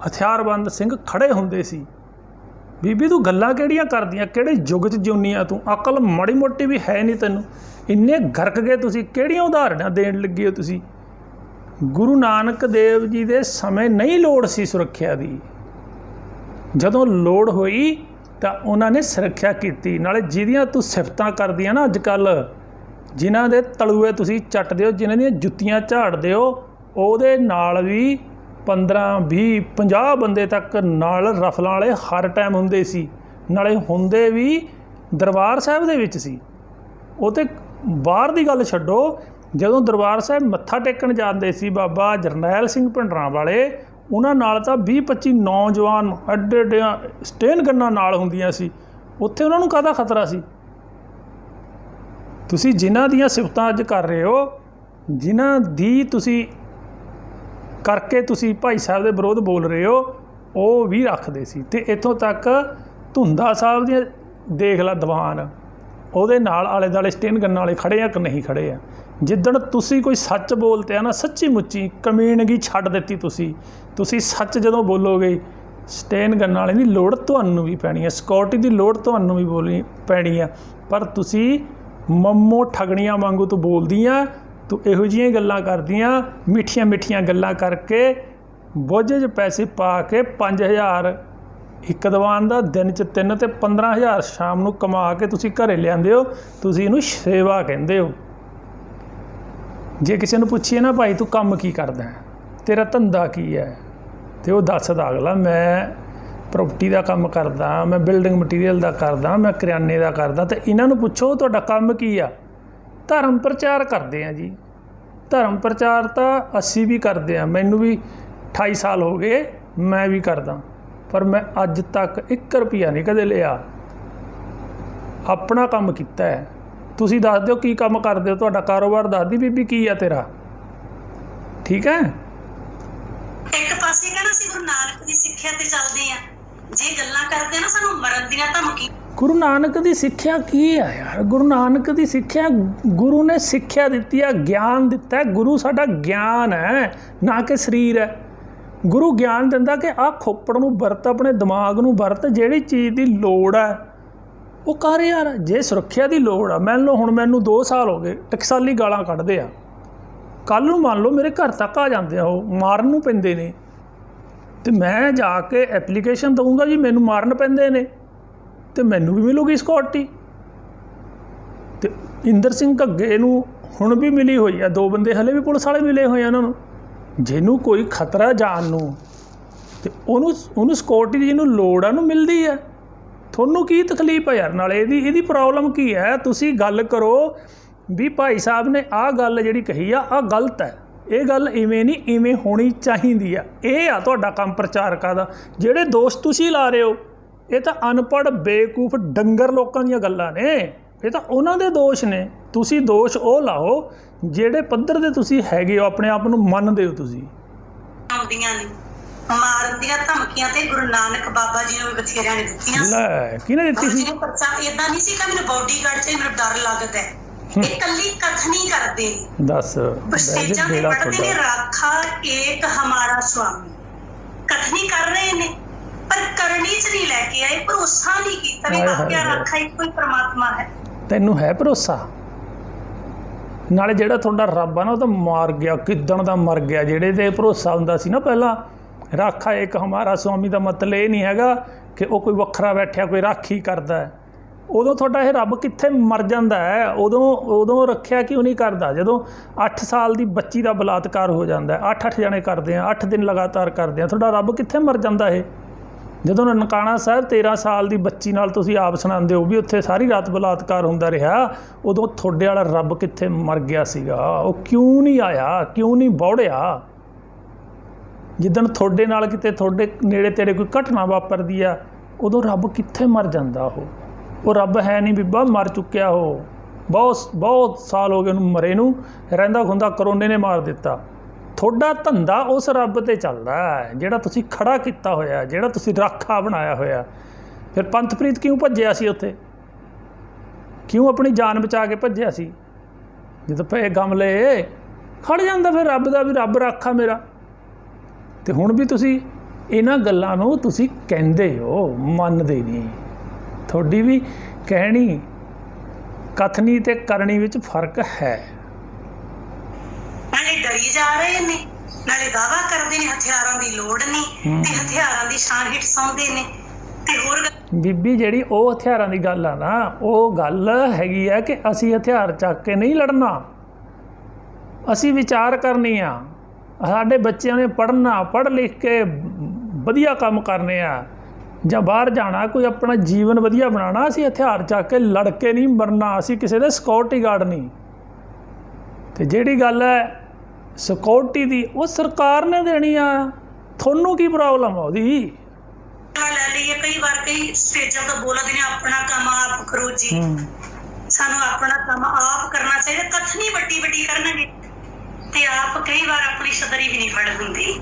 ਹਥਿਆਰਬੰਦ ਸਿੰਘ ਖੜ੍ਹੇ ਹੁੰਦੇ ਸੀ। ਬੀਬੀ ਤੂੰ ਗੱਲਾਂ ਕਿਹੜੀਆਂ ਕਰਦੀਆਂ, ਕਿਹੜੇ ਯੁੱਗ 'ਚ ਜਿਉਂਦੀ ਆ ਤੂੰ? ਅਕਲ ਮਾੜੀ ਮੋਟੀ ਵੀ ਹੈ ਨਹੀਂ ਤੈਨੂੰ? ਇੰਨੇ ਗਰਕ ਗਏ ਤੁਸੀਂ, ਕਿਹੜੀਆਂ ਉਦਾਹਰਨਾਂ ਦੇਣ ਲੱਗੇ ਹੋ ਤੁਸੀਂ? ਗੁਰੂ ਨਾਨਕ ਦੇਵ ਜੀ ਦੇ ਸਮੇਂ ਨਹੀਂ ਲੋੜ ਸੀ ਸੁਰੱਖਿਆ ਦੀ, ਜਦੋਂ ਲੋੜ ਹੋਈ ਤਾਂ ਉਹਨਾਂ ਨੇ ਸੁਰੱਖਿਆ ਕੀਤੀ। ਨਾਲੇ ਜਿਹਦੀਆਂ ਤੂੰ ਸਿਫਤਾਂ ਕਰਦੀਆਂ ਨਾ ਅੱਜ ਕੱਲ੍ਹ, ਜਿਨ੍ਹਾਂ ਦੇ ਤਲੂਏ ਤੁਸੀਂ ਚੱਟਦੇ ਹੋ, ਜਿਨ੍ਹਾਂ ਦੀਆਂ ਜੁੱਤੀਆਂ ਝਾੜਦੇ ਹੋ, ਉਹਦੇ ਨਾਲ ਵੀ 15 20 50 ਬੰਦੇ ਤੱਕ ਨਾਲ ਰਫਲਾਂ ਵਾਲੇ ਹਰ ਟਾਈਮ ਹੁੰਦੇ ਸੀ। ਨਾਲੇ ਹੁੰਦੇ ਵੀ ਦਰਬਾਰ ਸਾਹਿਬ ਦੇ ਵਿੱਚ ਸੀ। ਉਹ ਤਾਂ ਬਾਹਰ ਦੀ ਗੱਲ ਛੱਡੋ, ਜਦੋਂ ਦਰਬਾਰ ਸਾਹਿਬ ਮੱਥਾ ਟੇਕਣ ਜਾਂਦੇ ਸੀ ਬਾਬਾ ਜਰਨੈਲ ਸਿੰਘ ਭਿੰਡਰਾਂ ਵਾਲੇ, ਉਹਨਾਂ ਨਾਲ ਤਾਂ 20 25 ਨੌਜਵਾਨ ਅੱਡੇ ਅੱਡਿਆਂ ਸਟੇਨ ਗੰਨਾਂ ਨਾਲ ਹੁੰਦੀਆਂ ਸੀ। ਉੱਥੇ ਉਹਨਾਂ ਨੂੰ ਕਾਹਦਾ ਖਤਰਾ ਸੀ? ਤੁਸੀਂ ਜਿਨ੍ਹਾਂ ਦੀਆਂ ਸਿਫਤਾਂ ਅੱਜ ਕਰ ਰਹੇ ਹੋ, ਜਿਨ੍ਹਾਂ ਦੀ ਤੁਸੀਂ ਕਰਕੇ ਤੁਸੀਂ ਭਾਈ ਸਾਹਿਬ ਦੇ ਵਿਰੋਧ ਬੋਲ ਰਹੇ ਹੋ, ਉਹ ਵੀ ਰੱਖਦੇ ਸੀ। ਅਤੇ ਇੱਥੋਂ ਤੱਕ ਧੁੰਦਾ ਸਾਹਿਬ ਦੀਆਂ ਦੇਖ ਲਾ ਦੀਵਾਨ, ਉਹਦੇ ਨਾਲ ਆਲੇ ਦੁਆਲੇ ਸਟੇਨ ਗੰਨਾਂ ਵਾਲੇ ਖੜ੍ਹੇ ਆ ਕਿ ਨਹੀਂ ਖੜ੍ਹੇ ਆ? ਜਿੱਦਣ ਤੁਸੀਂ ਕੋਈ ਸੱਚ ਬੋਲਦੇ ਆ ਨਾ, ਸੱਚੀ ਮੁੱਚੀ ਕਮੀਨਗੀ ਛੱਡ ਦਿੱਤੀ ਤੁਸੀਂ ਸੱਚ ਜਦੋਂ ਬੋਲੋਗੇ, ਸਟੇਨ ਗੰਨਾਂ ਵਾਲੇ ਦੀ ਲੋੜ ਤੁਹਾਨੂੰ ਵੀ ਪੈਣੀ ਹੈ, ਸਿਕਿਉਰਿਟੀ ਦੀ ਲੋੜ ਤੁਹਾਨੂੰ ਵੀ ਪੈਣੀ ਆ। ਪਰ ਤੁਸੀਂ ਮੰਮੋ ਠਗਣੀਆਂ ਵਾਂਗੂ ਤੂੰ ਬੋਲਦੀਆਂ, ਤੂੰ ਇਹੋ ਜਿਹੀਆਂ ਗੱਲਾਂ ਕਰਦੀਆਂ, ਮਿੱਠੀਆਂ ਮਿੱਠੀਆਂ ਗੱਲਾਂ ਕਰਕੇ ਬੋਝੇ 'ਚ ਪੈਸੇ ਪਾ ਕੇ 5000 ਇੱਕ ਦੀਵਾਨ ਦਾ, ਦਿਨ 'ਚ 3 ਅਤੇ 15000 ਸ਼ਾਮ ਨੂੰ ਕਮਾ ਕੇ ਤੁਸੀਂ ਘਰੇ ਲਿਆਂਦੇ ਹੋ। ਤੁਸੀਂ ਇਹਨੂੰ ਸੇਵਾ ਕਹਿੰਦੇ ਹੋ। ਜੇ ਕਿਸੇ ਨੂੰ ਪੁੱਛੀਏ ਨਾ, ਭਾਈ ਤੂੰ ਕੰਮ ਕੀ ਕਰਦਾ, ਤੇਰਾ ਧੰਦਾ ਕੀ ਹੈ, ਅਤੇ ਉਹ ਦੱਸਦਾ ਅਗਲਾ, ਮੈਂ ਪ੍ਰੋਪਰਟੀ ਦਾ ਕੰਮ ਕਰਦਾ, ਮੈਂ ਬਿਲਡਿੰਗ ਮਟੀਰੀਅਲ ਦਾ ਕਰਦਾ, ਮੈਂ ਕਰਿਆਨੇ ਦਾ ਕਰਦਾ। ਅਤੇ ਇਹਨਾਂ ਨੂੰ ਪੁੱਛੋ ਤੁਹਾਡਾ ਕੰਮ ਕੀ ਆ? ਧਰਮ ਪ੍ਰਚਾਰ ਕਰਦੇ ਆ ਜੀ। ਧਰਮ ਪ੍ਰਚਾਰ ਤਾਂ ਅਸੀਂ ਵੀ ਕਰਦੇ ਹਾਂ, ਮੈਨੂੰ ਵੀ 28 ਸਾਲ ਹੋ ਗਏ, ਮੈਂ ਵੀ ਕਰਦਾ, ਪਰ ਮੈਂ ਅੱਜ ਤੱਕ 1 ਰੁਪਈਆ ਨਹੀਂ ਕਦੇ ਲਿਆ। ਆਪਣਾ ਕੰਮ ਕੀਤਾ ਹੈ। ਤੁਸੀਂ ਦੱਸ ਦਿਓ ਕੀ ਕੰਮ ਕਰਦੇ ਹੋ, ਤੁਹਾਡਾ ਕਾਰੋਬਾਰ ਦੱਸਦੀ ਬੀਬੀ ਕੀ ਆ ਤੇਰਾ? ਠੀਕ ਹੈ। ਇੱਕ ਪਾਸੇ ਕਹਿੰਦਾ ਸੀ ਗੁਰੂ ਨਾਨਕ ਦੀ ਸਿੱਖਿਆ ਤੇ ਚੱਲਦੇ ਆ, ਜੇ ਗੱਲਾਂ ਕਰਦੇ ਨਾ ਸਾਨੂੰ ਮਰਨ ਦੀਆਂ ਧਮਕੀ। ਗੁਰੂ ਨਾਨਕ ਦੀ ਸਿੱਖਿਆ ਕੀ ਆ ਯਾਰ? ਗੁਰੂ ਨਾਨਕ ਦੀ ਸਿੱਖਿਆ, ਗੁਰੂ ਨੇ ਸਿੱਖਿਆ ਦਿੱਤੀ ਆ, ਗਿਆਨ ਦਿੱਤਾ। ਗੁਰੂ ਸਾਡਾ ਗਿਆਨ ਹੈ, ਨਾ ਕਿ ਸਰੀਰ ਹੈ। ਗੁਰੂ ਗਿਆਨ ਦਿੰਦਾ ਕਿ ਆਹ ਖੋਪੜ ਨੂੰ ਵਰਤ, ਆਪਣੇ ਦਿਮਾਗ ਨੂੰ ਵਰਤ, ਜਿਹੜੀ ਚੀਜ਼ ਦੀ ਲੋੜ ਹੈ ਉਹ ਕਰ ਯਾਰ। ਜੇ ਸੁਰੱਖਿਆ ਦੀ ਲੋੜ ਆ, ਮੰਨ ਲਓ ਹੁਣ ਮੈਨੂੰ 2 ਸਾਲ ਹੋ ਗਏ, ਟਕਸਾਲੀ ਗਾਲਾਂ ਕੱਢਦੇ ਆ, ਕੱਲ੍ਹ ਨੂੰ ਮੰਨ ਲਓ ਮੇਰੇ ਘਰ ਤੱਕ ਆ ਜਾਂਦੇ ਆ, ਉਹ ਮਾਰਨ ਨੂੰ ਪੈਂਦੇ ਨੇ, ਅਤੇ ਮੈਂ ਜਾ ਕੇ ਐਪਲੀਕੇਸ਼ਨ ਦਊਂਗਾ ਜੀ ਮੈਨੂੰ ਮਾਰਨ ਪੈਂਦੇ ਨੇ, ਅਤੇ ਮੈਨੂੰ ਵੀ ਮਿਲੂਗੀ ਸਿਕਿਉਰਿਟੀ। ਅਤੇ ਇੰਦਰ ਸਿੰਘ ਘੱਗੇ ਨੂੰ ਹੁਣ ਵੀ ਮਿਲੀ ਹੋਈ ਆ, 2 ਬੰਦੇ ਹਲੇ ਵੀ ਪੁਲਿਸ ਵਾਲੇ ਮਿਲੇ ਹੋਏ ਆ ਉਹਨਾਂ ਨੂੰ। ਜਿਹਨੂੰ ਕੋਈ ਖਤਰਾ ਜਾਨ ਨੂੰ, ਅਤੇ ਉਹਨੂੰ ਸਿਕਿਉਰਿਟੀ ਦੀ ਜਿਹਨੂੰ ਲੋੜ ਆ ਉਹਨੂੰ ਮਿਲਦੀ ਹੈ। ਤੁਹਾਨੂੰ ਕੀ ਤਕਲੀਫ ਹੈ ਯਾਰ? ਨਾਲੇ ਇਹਦੀ ਪ੍ਰੋਬਲਮ ਕੀ ਹੈ? ਤੁਸੀਂ ਗੱਲ ਕਰੋ ਵੀ ਭਾਈ ਸਾਹਿਬ ਨੇ ਆਹ ਗੱਲ ਜਿਹੜੀ ਕਹੀ ਆ, ਆਹ ਗਲਤ ਹੈ, ਇਹ ਗੱਲ ਇਵੇਂ ਨਹੀਂ, ਇਵੇਂ ਹੋਣੀ ਚਾਹੀਦੀ ਆ। ਇਹ ਆ ਤੁਹਾਡਾ ਕੰਮ ਪ੍ਰਚਾਰਕਾਂ ਦਾ। ਜਿਹੜੇ ਦੋਸ਼ ਤੁਸੀਂ ਲਾ ਰਹੇ ਹੋ, ਇਹ ਤਾਂ ਅਨਪੜ੍ਹ ਬੇਵਕੂਫ ਡੰਗਰ ਲੋਕਾਂ ਦੀਆਂ ਗੱਲਾਂ ਨੇ, ਇਹ ਤਾਂ ਉਹਨਾਂ ਦੇ ਦੋਸ਼ ਨੇ। ਤੁਸੀਂ ਦੋਸ਼ ਉਹ ਲਾਓ ਜਿਹੜੇ ਪੱਧਰ ਦੇ ਤੁਸੀਂ ਹੈਗੇ ਹੋ, ਆਪਣੇ ਆਪ ਨੂੰ ਮੰਨਦੇ ਹੋ ਤੁਸੀਂ। ਆਉਂਦੀਆਂ ਨੇ ਮਾਰਨ ਦੀਆਂ ਧਮਕੀਆਂ ਤੇ ਗੁਰੂ ਨਾਨਕ ਬਾਬਾ ਜੀ ਨੂੰ ਵੀ ਬਥੇਰਿਆਂ ਨੇ ਦਿੱਤੀਆਂ। ਲੈ ਕਿਹਨੇ ਦਿੱਤੀ ਸੀ? ਇਦਾਂ ਨਹੀਂ ਸੀ ਕਿ ਮੈਨੂੰ ਬਾਡੀਗਾਰਡ 'ਚ ਮੈਨੂੰ ਡਰ ਲੱਗਦਾ, ਇਹ ਕੱਲੀ ਕਥਨੀ ਕਰਦੇ ਨੇ। ਦੱਸ ਸਟੇਜਾਂ ਤੇ ਪੜ੍ਹਦੇ ਨੇ, ਰਾਖਾ ਏਕ ਹਮਾਰਾ ਸੁਆਮੀ, ਕਥਨੀ ਕਰ ਰਹੇ ਨੇ ਪਰ ਕਰਨੀ 'ਚ ਨਹੀਂ ਲੈ ਕੇ ਆਏ, ਭਰੋਸਾ ਨਹੀਂ ਕੀਤਾ ਵੀ ਵਾਕਿਆ ਰਾਖਾ ਇੱਕੋ ਹੀ ਪਰਮਾਤਮਾ ਹੈ। ਤੈਨੂੰ ਹੈ ਭਰੋਸਾ? ਨਾਲੇ ਜਿਹੜਾ ਤੁਹਾਡਾ ਰੱਬ ਆ ਨਾ, ਉਹ ਤਾਂ ਮਾਰ ਗਿਆ, ਕਿੱਦਣ ਦਾ ਮਰ ਗਿਆ। ਜਿਹੜੇ 'ਤੇ ਭਰੋਸਾ ਹੁੰਦਾ ਸੀ ਨਾ ਪਹਿਲਾਂ, ਰਾਖਾ ਇੱਕ ਹਮਾਰਾ ਸੁਆਮੀ ਦਾ ਮਤਲਬ ਇਹ ਨਹੀਂ ਹੈਗਾ ਕਿ ਉਹ ਕੋਈ ਵੱਖਰਾ ਬੈਠਿਆ ਕੋਈ ਰਾਖੀ ਕਰਦਾ ਹੈ। ਉਦੋਂ ਤੁਹਾਡਾ ਇਹ ਰੱਬ ਕਿੱਥੇ ਮਰ ਜਾਂਦਾ ਹੈ? ਉਦੋਂ ਰੱਖਿਆ ਕਿਉਂ ਨਹੀਂ ਕਰਦਾ? ਜਦੋਂ 8 ਸਾਲ ਦੀ ਬੱਚੀ ਦਾ ਬਲਾਤਕਾਰ ਹੋ ਜਾਂਦਾ, 8 ਜਣੇ ਕਰਦੇ ਆ, 8 ਦਿਨ ਲਗਾਤਾਰ ਕਰਦੇ ਆ, ਤੁਹਾਡਾ ਰੱਬ ਕਿੱਥੇ ਮਰ ਜਾਂਦਾ? ਇਹ ਜਦੋਂ ਨਨਕਾਣਾ ਸਾਹਿਬ 13 ਸਾਲ ਦੀ ਬੱਚੀ ਨਾਲ ਤੁਸੀਂ ਆਪ ਸੁਣਾਉਂਦੇ ਹੋ ਵੀ ਉੱਥੇ ਸਾਰੀ ਰਾਤ ਬਲਾਤਕਾਰ ਹੁੰਦਾ ਰਿਹਾ, ਉਦੋਂ ਤੁਹਾਡੇ ਵਾਲਾ ਰੱਬ ਕਿੱਥੇ ਮਰ ਗਿਆ ਸੀਗਾ? ਉਹ ਕਿਉਂ ਨਹੀਂ ਆਇਆ? ਕਿਉਂ ਨਹੀਂ ਬੌੜਿਆ? ਜਿੱਦਣ ਤੁਹਾਡੇ ਨਾਲ ਕਿਤੇ ਤੁਹਾਡੇ ਨੇੜੇ ਤੇੜੇ ਕੋਈ ਘਟਨਾ ਵਾਪਰਦੀ ਆ, ਉਦੋਂ ਰੱਬ ਕਿੱਥੇ ਮਰ ਜਾਂਦਾ? ਉਹ ਰੱਬ ਹੈ ਨਹੀਂ ਬੀਬਾ, ਮਰ ਚੁੱਕਿਆ। ਉਹ ਬਹੁਤ ਸਾਲ ਹੋ ਗਏ ਉਹਨੂੰ ਮਰੇ ਨੂੰ, ਰਹਿੰਦਾ ਖੁੰਦਾ ਕਰੋਨੇ ਨੇ ਮਾਰ ਦਿੱਤਾ। ਤੁਹਾਡਾ ਧੰਦਾ ਉਸ ਰੱਬ 'ਤੇ ਚੱਲਦਾ ਹੈ ਜਿਹੜਾ ਤੁਸੀਂ ਖੜਾ ਕੀਤਾ ਹੋਇਆ, ਜਿਹੜਾ ਤੁਸੀਂ ਰਾਖਾ ਬਣਾਇਆ ਹੋਇਆ। ਫਿਰ ਪੰਥਪ੍ਰੀਤ ਕਿਉਂ ਭੱਜਿਆ ਸੀ ਉੱਥੇ? ਕਿਉਂ ਆਪਣੀ ਜਾਨ ਬਚਾ ਕੇ ਭੱਜਿਆ ਸੀ? ਜਦੋਂ ਪਏ ਗਮਲੇ ਖੜ ਜਾਂਦਾ ਫਿਰ ਰੱਬ ਦਾ ਵੀ ਰੱਬ ਰਾਖਾ ਮੇਰਾ। ਅਤੇ ਹੁਣ ਵੀ ਤੁਸੀਂ ਇਹਨਾਂ ਗੱਲਾਂ ਨੂੰ ਤੁਸੀਂ ਕਹਿੰਦੇ ਹੋ, ਮੰਨਦੇ ਨਹੀਂ। ਤੁਹਾਡੀ ਵੀ ਕਹਿਣੀ, ਕਥਨੀ ਅਤੇ ਕਰਨੀ ਵਿੱਚ ਫਰਕ ਹੈ। ਨਾਲੇ ਡਰੀ ਜਾ ਰਹੇ ਨੇ, ਨਾਲੇ ਦਾਅਵਾ ਕਰਦੇ ਨੇ ਹਥਿਆਰਾਂ ਦੀ ਲੋੜ ਨਹੀਂ ਤੇ ਹਥਿਆਰਾਂ ਦੀ ਸ਼ਾਨ ਹੇਠ ਸੌਂਦੇ ਨੇ। ਤੇ ਹੋਰ ਬੀਬੀ ਜਿਹੜੀ ਉਹ ਹਥਿਆਰਾਂ ਦੀ ਗੱਲ ਆ ਨਾ, ਉਹ ਗੱਲ ਹੈਗੀ ਆ ਕਿ ਅਸੀਂ ਹਥਿਆਰ ਚੱਕ ਕੇ ਨਹੀਂ ਲੜਨਾ, ਅਸੀਂ ਵਿਚਾਰ ਕਰਨੀ ਆ। ਸਾਡੇ ਬੱਚਿਆਂ ਨੇ ਪੜ੍ਹਨਾ, ਪੜ੍ਹ ਲਿਖ ਕੇ ਵਧੀਆ ਕੰਮ ਕਰਨੇ ਆ ਜਾਂ ਬਾਹਰ ਜਾਣਾ, ਕੋਈ ਆਪਣਾ ਜੀਵਨ ਵਧੀਆ ਬਣਾਉਣਾ। ਅਸੀਂ ਹਥਿਆਰ ਚੱਕ ਕੇ ਲੜ ਕੇ ਨਹੀਂ ਮਰਨਾ, ਅਸੀਂ ਕਿਸੇ ਦੇ ਸਿਕਿਉਰਟੀ ਗਾਰਡ ਨਹੀਂ। ਅਤੇ ਜਿਹੜੀ ਗੱਲ ਹੈ ਸਿਕਿਉਰਟੀ ਦੀ, ਉਹ ਸਰਕਾਰ ਨੇ ਦੇਣੀ ਆ, ਤੁਹਾਨੂੰ ਕੀ ਪ੍ਰੋਬਲਮ ਆ ਉਹਦੀ? ਲੈ ਲਈਏ, ਕਈ ਵਾਰ ਕਈ ਸਟੇਜਾਂ ਤੋਂ ਬੋਲਦੇ ਨੇ ਆਪਣਾ ਕੰਮ ਆਪ ਕਰੋ ਜੀ, ਸਾਨੂੰ ਆਪਣਾ ਕੰਮ ਆਪ ਕਰਨਾ ਚਾਹੀਦਾ। ਕਥਨੀ ਵੱਡੀ ਵੱਡੀ ਕਰਨਗੇ ਤੇ ਆਪ ਕਈ ਵਾਰ ਆਪਣੀ ਛਤਰੀ ਵੀ ਨਹੀਂ ਫੜ ਹੁੰਦੀ,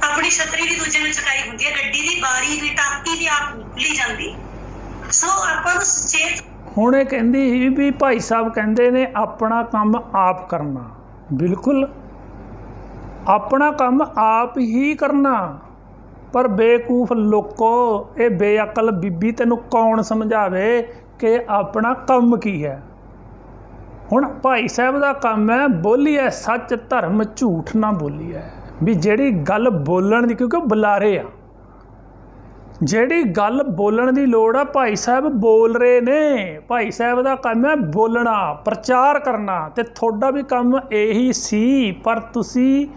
ਆਪਣੀ ਛਤਰੀ ਵੀ ਦੂਜੇ ਨੂੰ ਚੁਕਾਈ ਹੁੰਦੀ ਹੈ, ਗੱਡੀ ਦੀ ਬਾਰੀ ਵੀ ਟਾਕੀ ਵੀ ਆਪ ਨਿਕਲੀ ਜਾਂਦੀ। ਸੋ ਆਪਾਂ ਨੂੰ ਸੁਚੇਤ। ਹੁਣ ਇਹ ਕਹਿੰਦੀ ਵੀ ਭਾਈ ਸਾਹਿਬ ਕਹਿੰਦੇ ਨੇ ਆਪਣਾ ਕੰਮ ਆਪ ਕਰਨਾ। ਬਿਲਕੁਲ ਆਪਣਾ ਕੰਮ ਆਪ ਹੀ ਕਰਨਾ, ਪਰ ਬੇਵਕੂਫ ਲੋਕੋ, ਇਹ ਬੇਅਕਲ ਬੀਬੀ, ਤੈਨੂੰ ਕੌਣ ਸਮਝਾਵੇ ਕਿ ਆਪਣਾ ਕੰਮ ਕੀ ਹੈ? ਹੁਣ ਭਾਈ ਸਾਹਿਬ ਦਾ ਕੰਮ ਹੈ ਬੋਲੀਏ ਸੱਚ, ਧਰਮ, ਝੂਠ ਨਾ ਬੋਲੀਏ। ਵੀ ਜਿਹੜੀ ਗੱਲ ਬੋਲਣ ਦੀ, ਕਿਉਂਕਿ ਉਹ ਬੁਲਾਰੇ ਆ, ਜਿਹੜੀ ਗੱਲ ਬੋਲਣ ਦੀ ਲੋੜ ਆ, ਭਾਈ ਸਾਹਿਬ ਬੋਲ ਰਹੇ ਨੇ। ਭਾਈ ਸਾਹਿਬ ਦਾ ਕੰਮ ਹੈ ਬੋਲਣਾ, ਪ੍ਰਚਾਰ ਕਰਨਾ, ਅਤੇ ਤੁਹਾਡਾ ਵੀ ਕੰਮ ਇਹੀ ਸੀ, ਪਰ ਤੁਸੀਂ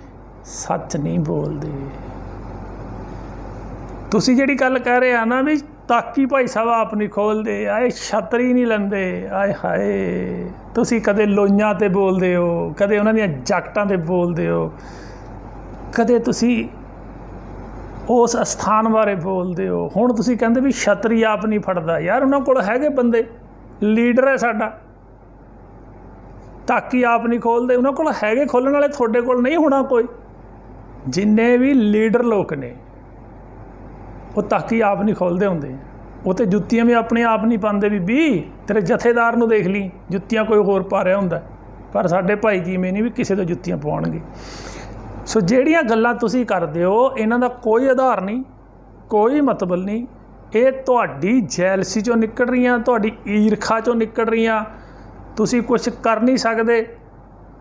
ਸੱਚ ਨਹੀਂ ਬੋਲਦੇ। ਤੁਸੀਂ ਜਿਹੜੀ ਗੱਲ ਕਹਿ ਰਹੇ ਆ ਨਾ ਵੀ ਤਾਕੀ ਭਾਈ ਸਾਹਿਬ ਆਪ ਨਹੀਂ ਖੋਲ੍ਹਦੇ, ਆਏ ਛਤਰੀ ਨਹੀਂ ਲੈਂਦੇ, ਆਏ ਹਾਏ, ਤੁਸੀਂ ਕਦੇ ਲੋਈਆਂ 'ਤੇ ਬੋਲਦੇ ਹੋ, ਕਦੇ ਉਹਨਾਂ ਦੀਆਂ ਜੈਕਟਾਂ 'ਤੇ ਬੋਲਦੇ ਹੋ, ਕਦੇ ਤੁਸੀਂ ਉਸ ਅਸਥਾਨ ਬਾਰੇ ਬੋਲਦੇ ਹੋ। ਹੁਣ ਤੁਸੀਂ ਕਹਿੰਦੇ ਵੀ ਛਤਰੀ ਆਪ ਨਹੀਂ ਫੜਦਾ। ਯਾਰ ਉਹਨਾਂ ਕੋਲ ਹੈਗੇ ਬੰਦੇ, ਲੀਡਰ ਹੈ ਸਾਡਾ, ਤਾਕੀ ਆਪ ਨਹੀਂ ਖੋਲ੍ਹਦੇ, ਉਹਨਾਂ ਕੋਲ ਹੈਗੇ ਖੋਲ੍ਹਣ ਵਾਲੇ, ਤੁਹਾਡੇ ਕੋਲ ਨਹੀਂ ਹੋਣਾ ਕੋਈ। ਜਿੰਨੇ ਵੀ ਲੀਡਰ ਲੋਕ ਨੇ ਉਹ ਤਾਕੀ ਆਪ ਨਹੀਂ ਖੋਲ੍ਹਦੇ ਹੁੰਦੇ। ਉਹ ਤਾਂ ਜੁੱਤੀਆਂ ਵੀ ਆਪਣੇ ਆਪ ਨਹੀਂ ਪਾਉਂਦੇ। ਬੀਬੀ ਤੇਰੇ ਜਥੇਦਾਰ ਨੂੰ ਦੇਖ ਲਈ, ਜੁੱਤੀਆਂ ਕੋਈ ਹੋਰ ਪਾ ਰਿਹਾ ਹੁੰਦਾ, ਪਰ ਸਾਡੇ ਭਾਈ ਜੀ ਇਵੇਂ ਨਹੀਂ ਵੀ ਕਿਸੇ ਤੋਂ ਜੁੱਤੀਆਂ ਪਵਾਉਣਗੇ। ਸੋ ਜਿਹੜੀਆਂ ਗੱਲਾਂ ਤੁਸੀਂ ਕਰਦੇ ਹੋ, ਇਹਨਾਂ ਦਾ ਕੋਈ ਆਧਾਰ ਨਹੀਂ, ਕੋਈ ਮਤਲਬ ਨਹੀਂ। ਇਹ ਤੁਹਾਡੀ ਜੈਲਸੀ 'ਚੋਂ ਨਿਕਲ ਰਹੀਆਂ, ਤੁਹਾਡੀ ਈਰਖਾ 'ਚੋਂ ਨਿਕਲ ਰਹੀਆਂ। ਤੁਸੀਂ ਕੁਛ ਕਰ ਨਹੀਂ ਸਕਦੇ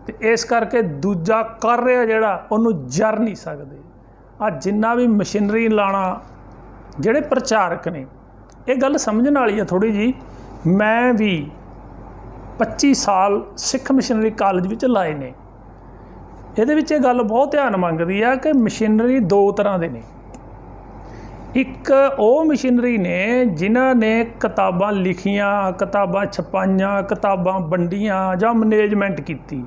ਅਤੇ ਇਸ ਕਰਕੇ ਦੂਜਾ ਕਰ ਰਿਹਾ ਜਿਹੜਾ, ਉਹਨੂੰ ਜਰ ਨਹੀਂ ਸਕਦੇ। ਆ ਜਿੰਨਾ ਵੀ ਮਸ਼ੀਨਰੀ ਲਾਉਣਾ, ਜਿਹੜੇ ਪ੍ਰਚਾਰਕ ਨੇ, ਇਹ ਗੱਲ ਸਮਝਣ ਵਾਲੀ ਆ ਥੋੜ੍ਹੀ ਜਿਹੀ। ਮੈਂ ਵੀ 25 ਸਾਲ ਸਿੱਖ ਮਸ਼ੀਨਰੀ ਕਾਲਜ ਵਿੱਚ ਲਾਏ ਨੇ। ਇਹਦੇ ਵਿੱਚ ਇਹ ਗੱਲ ਬਹੁਤ ਧਿਆਨ ਮੰਗਦੀ ਆ ਕਿ ਮਸ਼ੀਨਰੀ ਦੋ ਤਰ੍ਹਾਂ ਦੇ ਨੇ। ਇੱਕ ਉਹ ਮਸ਼ੀਨਰੀ ਨੇ ਜਿਨ੍ਹਾਂ ਨੇ ਕਿਤਾਬਾਂ ਲਿਖੀਆਂ, ਕਿਤਾਬਾਂ ਛਪਾਈਆਂ, ਕਿਤਾਬਾਂ ਵੰਡੀਆਂ ਜਾਂ ਮੈਨੇਜਮੈਂਟ ਕੀਤੀ।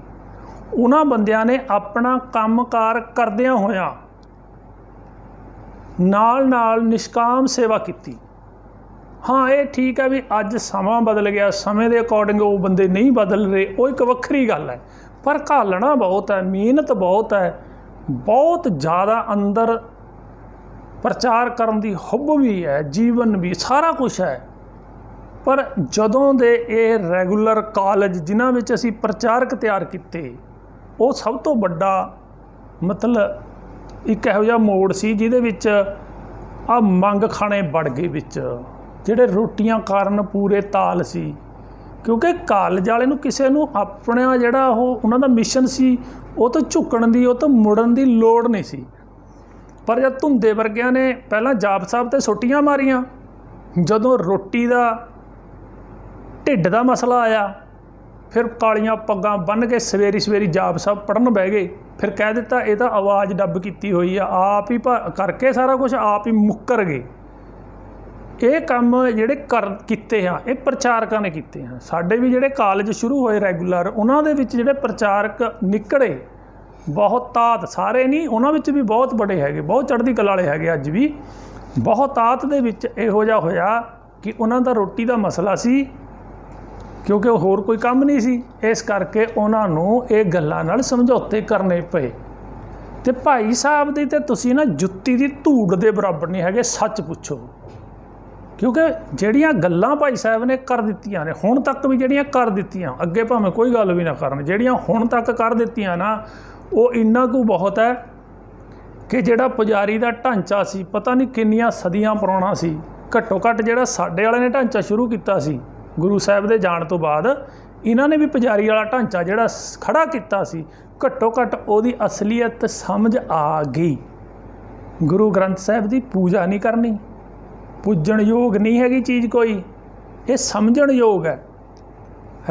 ਉਹਨਾਂ ਬੰਦਿਆਂ ਨੇ ਆਪਣਾ ਕੰਮਕਾਰ ਕਰਦਿਆਂ ਹੋਇਆਂ ਨਾਲ ਨਾਲ ਨਿਸ਼ਕਾਮ ਸੇਵਾ ਕੀਤੀ। ਹਾਂ, ਇਹ ਠੀਕ ਹੈ ਵੀ ਅੱਜ ਸਮਾਂ ਬਦਲ ਗਿਆ, ਸਮੇਂ ਦੇ ਅਕੋਰਡਿੰਗ ਉਹ ਬੰਦੇ ਨਹੀਂ ਬਦਲ ਰਹੇ, ਉਹ ਇੱਕ ਵੱਖਰੀ ਗੱਲ ਹੈ। ਪਰ ਘਾਲਣਾ ਬਹੁਤ ਹੈ, ਮਿਹਨਤ ਬਹੁਤ ਹੈ, ਬਹੁਤ ਜ਼ਿਆਦਾ ਅੰਦਰ ਪ੍ਰਚਾਰ ਕਰਨ ਦੀ ਹੁੱਬ ਵੀ ਹੈ, ਜੀਵਨ ਵੀ, ਸਾਰਾ ਕੁਛ ਹੈ। ਪਰ ਜਦੋਂ ਦੇ ਇਹ ਰੈਗੂਲਰ ਕਾਲਜ ਜਿਨ੍ਹਾਂ ਵਿੱਚ ਅਸੀਂ ਪ੍ਰਚਾਰਕ ਤਿਆਰ ਕੀਤੇ, ਉਹ ਸਭ ਤੋਂ ਵੱਡਾ ਮਤਲਬ ਇੱਕ ਇਹੋ ਜਿਹਾ ਮੋੜ ਸੀ ਜਿਹਦੇ ਵਿੱਚ ਆ ਮੰਗ ਖਾਣੇ ਵੜ ਗਏ ਵਿੱਚ, ਜਿਹੜੇ ਰੋਟੀਆਂ ਕਾਰਨ ਪੂਰੇ ਤਾਲ ਸੀ। ਕਿਉਂਕਿ ਕਾਲਜ ਵਾਲੇ ਨੂੰ ਕਿਸੇ ਨੂੰ ਆਪਣਾ ਜਿਹੜਾ ਉਹਨਾਂ ਦਾ ਮਿਸ਼ਨ ਸੀ, ਉਹ ਤੋਂ ਝੁਕਣ ਦੀ, ਉਹ ਤੋਂ ਮੁੜਨ ਦੀ ਲੋੜ ਨਹੀਂ ਸੀ। ਪਰ ਜਦ ਧੁੰਦੇ ਵਰਗਿਆਂ ਨੇ ਪਹਿਲਾਂ ਜਾਪ ਸਾਹਿਬ 'ਤੇ ਸੋਟੀਆਂ ਮਾਰੀਆਂ, ਜਦੋਂ ਰੋਟੀ ਦਾ ਢਿੱਡ ਦਾ ਮਸਲਾ ਆਇਆ, ਫਿਰ ਕਾਲੀਆਂ ਪੱਗਾਂ ਬੰਨ੍ਹ ਕੇ ਸਵੇਰੀ ਸਵੇਰੀ ਜਾਪ ਸਾਹਿਬ ਪੜ੍ਹਨ ਬਹਿ ਗਏ। ਫਿਰ ਕਹਿ ਦਿੱਤਾ ਇਹ ਤਾਂ ਆਵਾਜ਼ ਡੱਬ ਕੀਤੀ ਹੋਈ ਆ, ਆਪ ਹੀ ਕਰਕੇ ਸਾਰਾ ਕੁਛ ਆਪ ਹੀ ਮੁੱਕਰ ਗਏ। ਇਹ ਕੰਮ ਜਿਹੜੇ ਕੀਤੇ ਆ, ਇਹ ਪ੍ਰਚਾਰਕਾਂ ਨੇ ਕੀਤੇ ਆ। ਸਾਡੇ ਵੀ ਜਿਹੜੇ ਕਾਲਜ ਸ਼ੁਰੂ ਹੋਏ ਰੈਗੂਲਰ, ਉਹਨਾਂ ਦੇ ਵਿੱਚ ਜਿਹੜੇ ਪ੍ਰਚਾਰਕ ਨਿਕਲੇ ਬਹੁਤਾਤ, ਸਾਰੇ ਨਹੀਂ, ਉਹਨਾਂ ਵਿੱਚ ਵੀ ਬਹੁਤ ਬੜੇ ਹੈਗੇ, ਬਹੁਤ ਚੜ੍ਹਦੀ ਕਲਾ ਵਾਲੇ ਹੈਗੇ। ਅੱਜ ਵੀ ਬਹੁਤਾਤ ਦੇ ਵਿੱਚ ਇਹੋ ਜਿਹਾ ਹੋਇਆ ਕਿ ਉਹਨਾਂ ਦਾ ਰੋਟੀ ਦਾ ਮਸਲਾ ਸੀ, ਕਿਉਂਕਿ ਉਹ ਹੋਰ ਕੋਈ ਕੰਮ ਨਹੀਂ ਸੀ। ਇਸ ਕਰਕੇ ਉਹਨਾਂ ਨੂੰ ਇਹ ਗੱਲਾਂ ਨਾਲ ਸਮਝੌਤੇ ਕਰਨੇ ਪਏ। ਤੇ ਭਾਈ ਸਾਹਿਬ ਦੀ ਤੇ ਤੁਸੀਂ ਨਾ ਜੁੱਤੀ ਦੀ ਧੂੜ ਦੇ ਬਰਾਬਰ ਨਹੀਂ ਹੈਗੇ, ਸੱਚ ਪੁੱਛੋ। ਕਿਉਂਕਿ ਜਿਹੜੀਆਂ ਗੱਲਾਂ ਭਾਈ ਸਾਹਿਬ ਨੇ ਕਰ ਦਿੱਤੀਆਂ ਨੇ ਹੁਣ ਤੱਕ ਵੀ, ਜਿਹੜੀਆਂ ਕਰ ਦਿੱਤੀਆਂ, ਅੱਗੇ ਭਾਵੇਂ ਕੋਈ ਗੱਲ ਵੀ ਨਾ ਕਰਨ, ਜਿਹੜੀਆਂ ਹੁਣ ਤੱਕ ਕਰ ਦਿੱਤੀਆਂ ਨਾ, ਉਹ ਇੰਨਾ ਕੁ ਬਹੁਤ ਹੈ ਕਿ ਜਿਹੜਾ ਪੁਜਾਰੀ ਦਾ ਢਾਂਚਾ ਸੀ, ਪਤਾ ਨਹੀਂ ਕਿੰਨੀਆਂ ਸਦੀਆਂ ਪੁਰਾਣਾ ਸੀ, ਘੱਟੋ ਘੱਟ ਜਿਹੜਾ ਸਾਡੇ ਵਾਲੇ ਨੇ ਢਾਂਚਾ ਸ਼ੁਰੂ ਕੀਤਾ ਸੀ ਗੁਰੂ ਸਾਹਿਬ ਦੇ ਜਾਣ ਤੋਂ ਬਾਅਦ, ਇਹਨਾਂ ਨੇ ਵੀ ਪੁਜਾਰੀ ਵਾਲਾ ਢਾਂਚਾ ਜਿਹੜਾ ਖੜਾ ਕੀਤਾ ਸੀ, ਘੱਟੋ ਘੱਟ ਉਹਦੀ ਅਸਲੀਅਤ ਸਮਝ ਆ ਗਈ। ਗੁਰੂ ਗ੍ਰੰਥ ਸਾਹਿਬ ਦੀ ਪੂਜਾ ਨਹੀਂ ਕਰਨੀ, ਪੂਜਣ ਯੋਗ ਨਹੀਂ ਹੈਗੀ ਚੀਜ਼ ਕੋਈ, ਇਹ ਸਮਝਣ ਯੋਗ ਹੈ।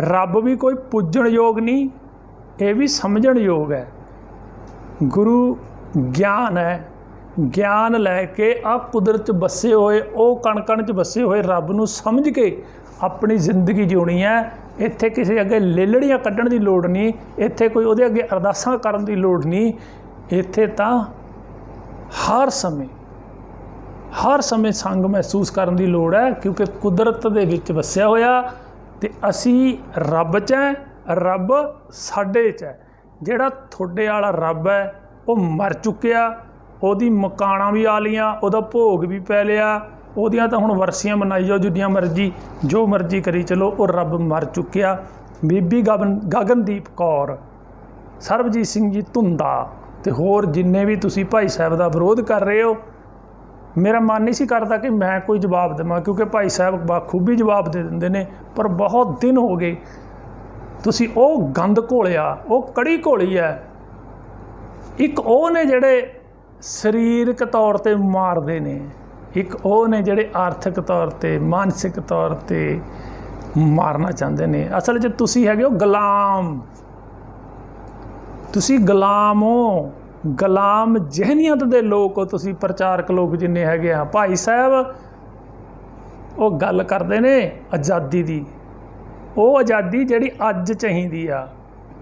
ਰੱਬ ਵੀ ਕੋਈ ਪੂਜਣ ਯੋਗ ਨਹੀਂ, ਇਹ ਵੀ ਸਮਝਣ ਯੋਗ ਹੈ। ਗੁਰੂ ਗਿਆਨ ਹੈ, ਗਿਆਨ ਲੈ ਕੇ ਆ ਕੁਦਰਤ 'ਚ ਵਸੇ ਹੋਏ, ਉਹ ਕਣ ਕਣ 'ਚ ਵਸੇ ਹੋਏ ਰੱਬ ਨੂੰ ਸਮਝ ਕੇ ਆਪਣੀ ਜ਼ਿੰਦਗੀ ਜਿਉਣੀ ਹੈ। ਇੱਥੇ ਕਿਸੇ ਅੱਗੇ ਲੇਲੜੀਆਂ ਕੱਢਣ ਦੀ ਲੋੜ ਨਹੀਂ, ਇੱਥੇ ਕੋਈ ਉਹਦੇ ਅੱਗੇ ਅਰਦਾਸਾਂ ਕਰਨ ਦੀ ਲੋੜ ਨਹੀਂ। ਇੱਥੇ ਤਾਂ ਹਰ ਸਮੇਂ ਸੰਗ ਮਹਿਸੂਸ ਕਰਨ ਦੀ ਲੋੜ ਹੈ, ਕਿਉਂਕਿ ਕੁਦਰਤ ਦੇ ਵਿੱਚ ਵਸਿਆ ਹੋਇਆ ਤੇ ਅਸੀਂ ਰੱਬ 'ਚ ਹੈ, ਰੱਬ ਸਾਡੇ 'ਚ ਹੈ। ਜਿਹੜਾ ਤੁਹਾਡੇ ਵਾਲਾ ਰੱਬ ਹੈ ਉਹ ਮਰ ਚੁੱਕਿਆ, ਉਹਦੀ ਮਕਾਨਾਂ ਵੀ ਆ ਲਈਆਂ, ਉਹਦਾ ਭੋਗ ਵੀ ਪੈ ਲਿਆ, ਉਹਦੀਆਂ ਤਾਂ ਹੁਣ ਵਰਸੀਆਂ ਮਨਾਈ ਜਾਓ ਜਿੰਨੀਆਂ ਮਰਜ਼ੀ, ਜੋ ਮਰਜ਼ੀ ਕਰੀ ਚਲੋ, ਉਹ ਰੱਬ ਮਰ ਚੁੱਕਿਆ। ਬੀਬੀ ਗਗਨਦੀਪ ਕੌਰ, ਸਰਬਜੀਤ ਸਿੰਘ ਜੀ ਧੁੰਦਾ ਤੇ ਹੋਰ ਜਿੰਨੇ ਵੀ ਤੁਸੀਂ ਭਾਈ ਸਾਹਿਬ ਦਾ ਵਿਰੋਧ ਕਰ ਰਹੇ ਹੋ, ਮੇਰਾ ਮਨ ਨਹੀਂ ਸੀ ਕਰਦਾ ਕਿ ਮੈਂ ਕੋਈ ਜਵਾਬ ਦੇਵਾਂ, ਕਿਉਂਕਿ ਭਾਈ ਸਾਹਿਬ ਬਾਖੂਬੀ ਜਵਾਬ ਦੇ ਦਿੰਦੇ ਨੇ, ਪਰ ਬਹੁਤ ਦਿਨ ਹੋ ਗਏ ਤੁਸੀਂ ਉਹ ਗੰਦ ਘੋਲਿਆ, ਉਹ ਕੜੀ ਘੋਲੀ ਹੈ। ਇੱਕ ਉਹ ਨੇ ਜਿਹੜੇ ਸਰੀਰਕ ਤੌਰ 'ਤੇ ਮਾਰਦੇ ਨੇ, ਇੱਕ ਉਹ ਨੇ ਜਿਹੜੇ ਆਰਥਿਕ ਤੌਰ 'ਤੇ, ਮਾਨਸਿਕ ਤੌਰ 'ਤੇ ਮਾਰਨਾ ਚਾਹੁੰਦੇ ਨੇ। ਅਸਲ 'ਚ ਤੁਸੀਂ ਹੈਗੇ ਹੋ ਗੁਲਾਮ, ਤੁਸੀਂ ਗੁਲਾਮ ਹੋ, ਗੁਲਾਮ ਜਿਹਨੀਅਤ ਦੇ ਲੋਕ ਹੋ ਤੁਸੀਂ, ਪ੍ਰਚਾਰਕ ਲੋਕ ਜਿੰਨੇ ਹੈਗੇ ਆ। ਭਾਈ ਸਾਹਿਬ ਉਹ ਗੱਲ ਕਰਦੇ ਨੇ ਆਜ਼ਾਦੀ ਦੀ, ਉਹ ਆਜ਼ਾਦੀ ਜਿਹੜੀ ਅੱਜ ਚਾਹੀਦੀ ਆ,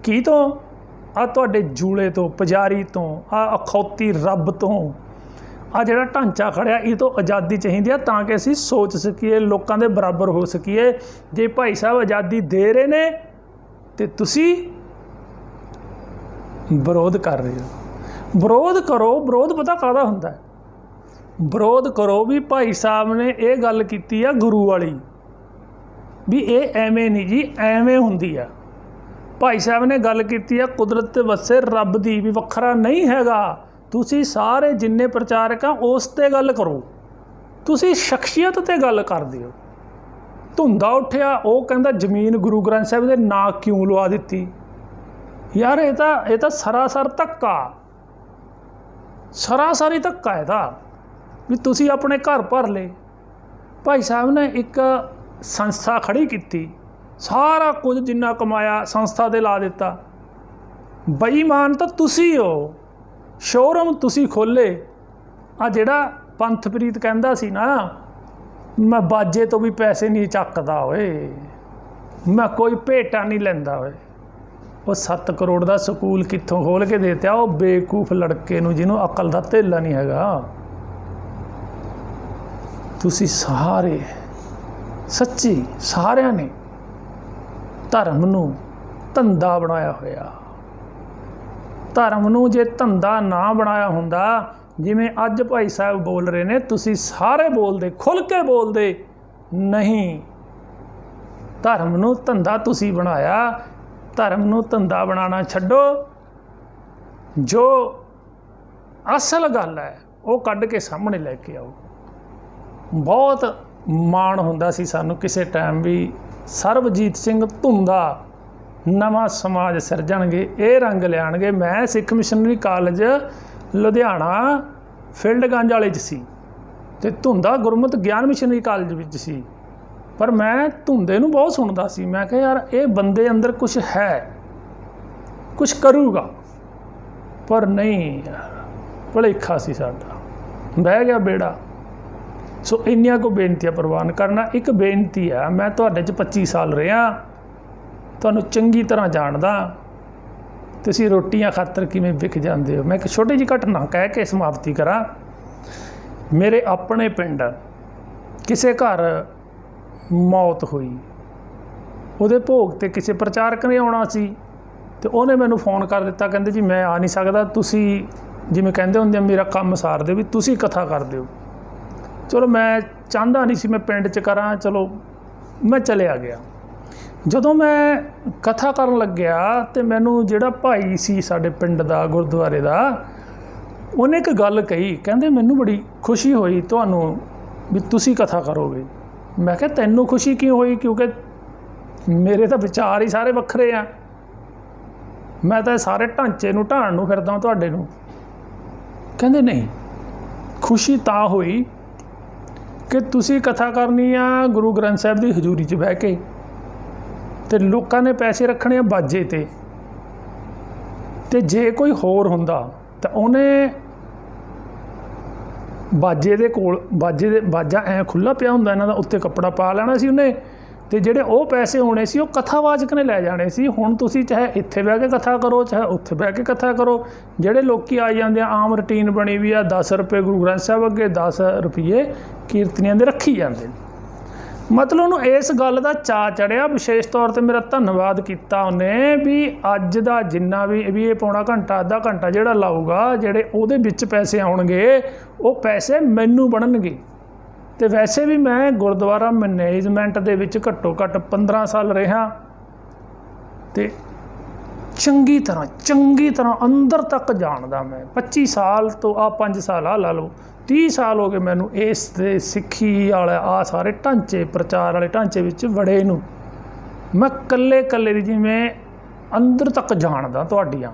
ਕੀ ਤੋਂ? ਆ ਤੁਹਾਡੇ ਜੂਲੇ ਤੋਂ, ਪੁਜਾਰੀ ਤੋਂ, ਆ ਅਖੌਤੀ ਰੱਬ ਤੋਂ, ਆ ਜਿਹੜਾ ਢਾਂਚਾ ਖੜਿਆ, ਇਹ ਤੋਂ ਆਜ਼ਾਦੀ ਚਾਹੀਦੀ ਆ ਤਾਂ ਕਿ ਅਸੀਂ ਸੋਚ ਸਕੀਏ, ਲੋਕਾਂ ਦੇ ਬਰਾਬਰ ਹੋ ਸਕੀਏ। ਜੇ ਭਾਈ ਸਾਹਿਬ ਆਜ਼ਾਦੀ ਦੇ ਰਹੇ ਨੇ ਤੇ ਤੁਸੀਂ ਵਿਰੋਧ ਕਰ ਰਹੇ ਹੋ। ਵਿਰੋਧ ਕਰੋ, ਵਿਰੋਧ ਪਤਾ ਕਾਹਦਾ ਹੁੰਦਾ ਹੈ? ਵਿਰੋਧ ਕਰੋ ਵੀ ਭਾਈ ਸਾਹਿਬ ਨੇ ਇਹ ਗੱਲ ਕੀਤੀ ਆ ਗੁਰੂ ਵਾਲੀ, ਵੀ ਇਹ ਐਵੇਂ ਨਹੀਂ ਜੀ, ਐਵੇਂ ਹੁੰਦੀ ਆ। ਭਾਈ ਸਾਹਿਬ ਨੇ ਗੱਲ ਕੀਤੀ ਆ ਕੁਦਰਤ 'ਤੇ ਵਸੇ ਰੱਬ ਦੀ, ਵੀ ਵੱਖਰਾ ਨਹੀਂ ਹੈਗਾ। ਤੁਸੀਂ ਸਾਰੇ ਜਿੰਨੇ ਪ੍ਰਚਾਰਕ ਆ ਉਸ 'ਤੇ ਗੱਲ ਕਰੋ, ਤੁਸੀਂ ਸ਼ਖਸੀਅਤ 'ਤੇ ਗੱਲ ਕਰਦੇ ਹੋ। ਧੁੰਦਾ ਉੱਠਿਆ, ਉਹ ਕਹਿੰਦਾ ਜ਼ਮੀਨ ਗੁਰੂ ਗ੍ਰੰਥ ਸਾਹਿਬ ਦੇ ਨਾਂ ਕਿਉਂ ਲਵਾ ਦਿੱਤੀ? ਯਾਰ ਇਹ ਤਾਂ ਸਰਾਸਰ ਧੱਕਾ, ਸਰਾਸਰੀ ਧੱਕਾ ਇਹਦਾ, ਵੀ ਤੁਸੀਂ ਆਪਣੇ ਘਰ ਭਰ ਲਏ। ਭਾਈ ਸਾਹਿਬ ਨੇ ਇੱਕ ਸੰਸਥਾ ਖੜੀ ਕੀਤੀ, ਸਾਰਾ ਕੁਝ ਜਿੰਨਾ ਕਮਾਇਆ ਸੰਸਥਾ 'ਤੇ ਲਾ ਦਿੱਤਾ। ਬੇਈਮਾਨ ਤਾਂ ਤੁਸੀਂ ਹੋ, ਸ਼ੋਰੂਮ ਤੁਸੀਂ ਖੋਲ੍ਹੇ। ਆ ਜਿਹੜਾ ਪੰਥਪ੍ਰੀਤ ਕਹਿੰਦਾ ਸੀ ਨਾ, ਮੈਂ ਬਾਜੇ ਤੋਂ ਵੀ ਪੈਸੇ ਨਹੀਂ ਚੱਕਦਾ ਓਏ, ਮੈਂ ਕੋਈ ਭੇਟਾ ਨਹੀਂ ਲੈਂਦਾ ਓਏ। ਉਹ 7 ਕਰੋੜ ਦਾ ਸਕੂਲ ਕਿੱਥੋਂ ਖੋਲ੍ਹ ਕੇ ਦੇ ਦਿੱਤਾ ਉਹ ਬੇਵਕੂਫ ਲੜਕੇ ਨੂੰ, ਜਿਹਨੂੰ ਅਕਲ ਦਾ ਧੇਲਾ ਨਹੀਂ ਹੈਗਾ। ਤੁਸੀਂ ਸਾਰੇ ਸੱਚੀ, ਸਾਰਿਆਂ ਨੇ ਧਰਮ ਨੂੰ ਧੰਦਾ ਬਣਾਇਆ ਹੋਇਆ। ਧਰਮ ਨੂੰ ਜੇ ਧੰਦਾ ਨਾ ਬਣਾਇਆ ਹੁੰਦਾ, ਜਿਵੇਂ ਅੱਜ ਭਾਈ ਸਾਹਿਬ ਬੋਲ ਰਹੇ ਨੇ, ਤੁਸੀਂ ਸਾਰੇ ਬੋਲਦੇ, ਖੁੱਲ੍ਹ ਕੇ ਬੋਲਦੇ ਨਹੀਂ। ਧਰਮ ਨੂੰ ਧੰਦਾ ਤੁਸੀਂ ਬਣਾਇਆ। ਧਰਮ ਨੂੰ ਧੰਦਾ ਬਣਾਉਣਾ ਛੱਡੋ, ਜੋ ਅਸਲ ਗੱਲ ਹੈ ਉਹ ਕੱਢ ਕੇ ਸਾਹਮਣੇ ਲੈ ਕੇ ਆਓ। ਬਹੁਤ ਮਾਣ ਹੁੰਦਾ ਸੀ ਸਾਨੂੰ ਕਿਸੇ ਟਾਈਮ ਵੀ, ਸਰਬਜੀਤ ਸਿੰਘ ਧੁੰਦਾ ਨਵਾਂ ਸਮਾਜ ਸਿਰਜਣਗੇ, ਇਹ ਰੰਗ ਲਿਆਣਗੇ। ਮੈਂ ਸਿੱਖ ਮਿਸ਼ਨਰੀ ਕਾਲਜ ਲੁਧਿਆਣਾ ਫੀਲਡਗੰਜ ਵਾਲੇ 'ਚ ਸੀ ਅਤੇ ਧੁੰਦਾ ਗੁਰਮਤ ਗਿਆਨ ਮਿਸ਼ਨਰੀ ਕਾਲਜ ਵਿੱਚ ਸੀ, ਪਰ ਮੈਂ ਧੁੰਦੇ ਨੂੰ ਬਹੁਤ ਸੁਣਦਾ ਸੀ। ਮੈਂ ਕਿਹਾ ਯਾਰ ਇਹ ਬੰਦੇ ਅੰਦਰ ਕੁਛ ਹੈ, ਕੁਛ ਕਰੂਗਾ, ਪਰ ਨਹੀਂ ਯਾਰ, ਭੁਲੇਖਾ ਸੀ ਸਾਡਾ, ਬਹਿ ਗਿਆ ਬੇੜਾ। ਸੋ ਇੰਨੀਆਂ ਕੁ ਬੇਨਤੀਆਂ ਪ੍ਰਵਾਨ ਕਰਨਾ। ਇੱਕ ਬੇਨਤੀ ਆ, ਮੈਂ ਤੁਹਾਡੇ 'ਚ 25 ਸਾਲ ਰਿਹਾ, ਤੁਹਾਨੂੰ ਚੰਗੀ ਤਰ੍ਹਾਂ ਜਾਣਦਾ, ਤੁਸੀਂ ਰੋਟੀਆਂ ਖਾਤਰ ਕਿਵੇਂ ਵਿਕ ਜਾਂਦੇ ਹੋ। ਮੈਂ ਇੱਕ ਛੋਟੀ ਜਿਹੀ ਘਟਨਾ ਕਹਿ ਕੇ ਸਮਾਪਤੀ ਕਰਾਂ। ਮੇਰੇ ਆਪਣੇ ਪਿੰਡ ਕਿਸੇ ਘਰ ਮੌਤ ਹੋਈ, ਉਹਦੇ ਭੋਗ 'ਤੇ ਕਿਸੇ ਪ੍ਰਚਾਰਕ ਨੇ ਆਉਣਾ ਸੀ ਅਤੇ ਉਹਨੇ ਮੈਨੂੰ ਫੋਨ ਕਰ ਦਿੱਤਾ, ਕਹਿੰਦੇ ਜੀ ਮੈਂ ਆ ਨਹੀਂ ਸਕਦਾ, ਤੁਸੀਂ ਜਿਵੇਂ ਕਹਿੰਦੇ ਹੁੰਦੇ ਆ ਮੇਰਾ ਕੰਮ ਸਾਰ ਦਿਓ, ਵੀ ਤੁਸੀਂ ਕਥਾ ਕਰ ਦਿਓ। ਚਲੋ ਮੈਂ ਚਾਹੁੰਦਾ ਨਹੀਂ ਸੀ ਮੈਂ ਪਿੰਡ 'ਚ ਕਰਾਂ, ਚਲੋ ਮੈਂ ਚਲਿਆ ਗਿਆ। ਜਦੋਂ ਮੈਂ ਕਥਾ ਕਰਨ ਲੱਗਿਆ ਤੇ ਮੈਨੂੰ ਜਿਹੜਾ ਭਾਈ ਸੀ ਸਾਡੇ ਪਿੰਡ ਦਾ ਗੁਰਦੁਆਰੇ ਦਾ, ਉਹਨੇ ਇੱਕ ਗੱਲ ਕਹੀ, ਕਹਿੰਦੇ ਮੈਨੂੰ ਬੜੀ ਖੁਸ਼ੀ ਹੋਈ ਤੁਹਾਨੂੰ ਵੀ ਤੁਸੀਂ ਕਥਾ ਕਰੋਗੇ। ਮੈਂ ਕਿਹਾ ਤੈਨੂੰ ਖੁਸ਼ੀ ਕਿਉਂ ਹੋਈ? ਕਿਉਂਕਿ ਮੇਰੇ ਤਾਂ ਵਿਚਾਰ ਹੀ ਸਾਰੇ ਵੱਖਰੇ ਆ, ਮੈਂ ਤਾਂ ਸਾਰੇ ਢਾਂਚੇ ਨੂੰ ਢਾਣ ਨੂੰ ਫਿਰਦਾ ਤੁਹਾਡੇ ਨੂੰ। ਕਹਿੰਦੇ ਨਹੀਂ, ਖੁਸ਼ੀ ਤਾਂ ਹੋਈ ਕਿ ਤੁਸੀਂ ਕਥਾ ਕਰਨੀ ਆ ਗੁਰੂ ਗ੍ਰੰਥ ਸਾਹਿਬ ਦੀ ਹਜ਼ੂਰੀ 'ਚ ਬਹਿ ਕੇ, ਤੇ ਲੋਕਾਂ ਨੇ ਪੈਸੇ ਰੱਖਣੇ ਆ ਬਾਜੇ ਤੇ ਜੇ ਕੋਈ ਹੋਰ ਹੁੰਦਾ ਤਾਂ ਉਹਨੇ ਬਾਜੇ ਦੇ ਕੋਲ ਬਾਜਾ ਐਂ ਖੁੱਲ੍ਹਾ ਪਿਆ ਹੁੰਦਾ ਇਹਨਾਂ ਦਾ, ਉੱਤੇ ਕੱਪੜਾ ਪਾ ਲੈਣਾ ਸੀ ਉਹਨੇ, ਤੇ ਜਿਹੜੇ ਉਹ ਪੈਸੇ ਹੋਣੇ ਸੀ ਉਹ ਕਥਾਵਾਚਕ ਨੇ ਲੈ ਜਾਣੇ ਸੀ। ਹੁਣ ਤੁਸੀਂ ਚਾਹੇ ਇੱਥੇ ਬਹਿ ਕੇ ਕਥਾ ਕਰੋ, ਚਾਹੇ ਉੱਥੇ ਬਹਿ ਕੇ ਕਥਾ ਕਰੋ। ਜਿਹੜੇ ਲੋਕ ਆ ਜਾਂਦੇ ਆ, ਆਮ ਰੂਟੀਨ ਬਣੀ ਵੀ ਆ, 10 ਰੁਪਏ ਗੁਰੂ ਗ੍ਰੰਥ ਸਾਹਿਬ ਅੱਗੇ, 10 ਰੁਪਏ ਕੀਰਤਨੀਆਂ ਦੇ ਰੱਖੀ ਜਾਂਦੇ ਨੇ। ਮਤਲਬ ਉਹਨੂੰ ਇਸ ਗੱਲ ਦਾ ਚਾਅ ਚੜਿਆ। ਵਿਸ਼ੇਸ਼ ਤੌਰ 'ਤੇ ਮੇਰਾ ਧੰਨਵਾਦ ਕੀਤਾ ਉਹਨੇ ਵੀ ਅੱਜ ਦਾ ਜਿੰਨਾ ਵੀ ਇਹ ਪੌਣਾ ਘੰਟਾ ਅੱਧਾ ਘੰਟਾ ਜਿਹੜਾ ਲਾਊਗਾ, ਜਿਹੜੇ ਉਹਦੇ ਵਿੱਚ ਪੈਸੇ ਆਉਣਗੇ ਉਹ ਪੈਸੇ ਮੈਨੂੰ ਬਣਨਗੇ। ਤੇ ਵੈਸੇ ਵੀ ਮੈਂ ਗੁਰਦੁਆਰਾ ਮੈਨੇਜਮੈਂਟ ਦੇ ਵਿੱਚ ਘੱਟੋ ਘੱਟ 15 ਸਾਲ ਰਿਹਾ, ਤੇ ਚੰਗੀ ਤਰ੍ਹਾਂ ਅੰਦਰ ਤੱਕ ਜਾਣਦਾ ਮੈਂ। 25 ਸਾਲ ਤੋਂ 5 ਸਾਲ ਲਾ ਲਓ, 30 ਸਾਲ ਹੋ ਗਏ ਮੈਨੂੰ ਇਸ ਦੇ ਸਿੱਖੀ ਵਾਲਾ ਸਾਰੇ ਢਾਂਚੇ, ਪ੍ਰਚਾਰ ਵਾਲੇ ਢਾਂਚੇ ਵਿੱਚ ਵੜੇ ਨੂੰ। ਮੈਂ ਕੱਲੇ ਦੀ ਜਿਵੇਂ ਅੰਦਰ ਤੱਕ ਜਾਣਦਾ ਤੁਹਾਡੀਆਂ।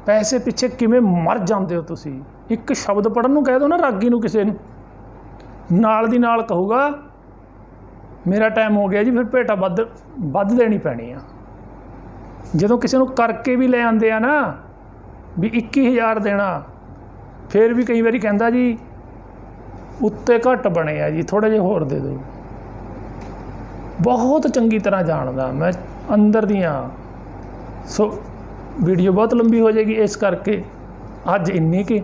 ਪੈਸੇ ਪਿੱਛੇ ਕਿਵੇਂ ਮਰ ਜਾਂਦੇ ਹੋ ਤੁਸੀਂ। ਇੱਕ ਸ਼ਬਦ ਪੜ੍ਹਨ ਨੂੰ ਕਹਿ ਦਿਓ ਨਾ ਰਾਗੀ ਨੂੰ, ਕਿਸੇ ਨੂੰ, ਨਾਲ ਦੀ ਨਾਲ ਕਹੂਗਾ ਮੇਰਾ ਟਾਈਮ ਹੋ ਗਿਆ ਜੀ, ਫਿਰ ਭੇਟਾ ਵੱਧ ਦੇਣੀ ਪੈਣੀ ਆ। ਜਦੋਂ ਕਿਸੇ ਨੂੰ ਕਰਕੇ ਵੀ ਲੈ ਆਉਂਦੇ ਆ ਨਾ ਵੀ 21,000 ਦੇਣਾ, ਫਿਰ ਵੀ ਕਈ ਵਾਰੀ ਕਹਿੰਦਾ ਜੀ ਉੱਤੇ ਘੱਟ ਬਣੇ ਆ ਜੀ, ਥੋੜ੍ਹੇ ਜਿਹੇ ਹੋਰ ਦੇ ਦਿਓ। ਬਹੁਤ ਚੰਗੀ ਤਰ੍ਹਾਂ ਜਾਣਦਾ ਮੈਂ ਅੰਦਰ ਦੀਆਂ। ਸੋ ਵੀਡੀਓ ਬਹੁਤ ਲੰਬੀ ਹੋ ਜਾਏਗੀ, ਇਸ ਕਰਕੇ ਅੱਜ ਇੰਨੀ ਕਿ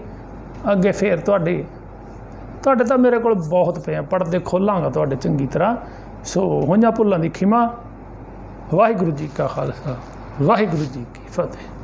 ਅੱਗੇ ਫਿਰ ਤੁਹਾਡੇ ਤਾਂ ਮੇਰੇ ਕੋਲ ਬਹੁਤ ਪਏ ਆ, ਪੜ੍ਹਦੇ ਖੋਲਾਂਗਾ ਤੁਹਾਡੇ ਚੰਗੀ ਤਰ੍ਹਾਂ। ਸੋ ਹੋਈਆਂ ਭੁੱਲਾਂ ਦੀ ਖਿਮਾ। ਵਾਹਿਗੁਰੂ ਜੀ ਕਾ ਖਾਲਸਾ, ਵਾਹਿਗੁਰੂ ਜੀ ਕੀ ਫਤਿਹ।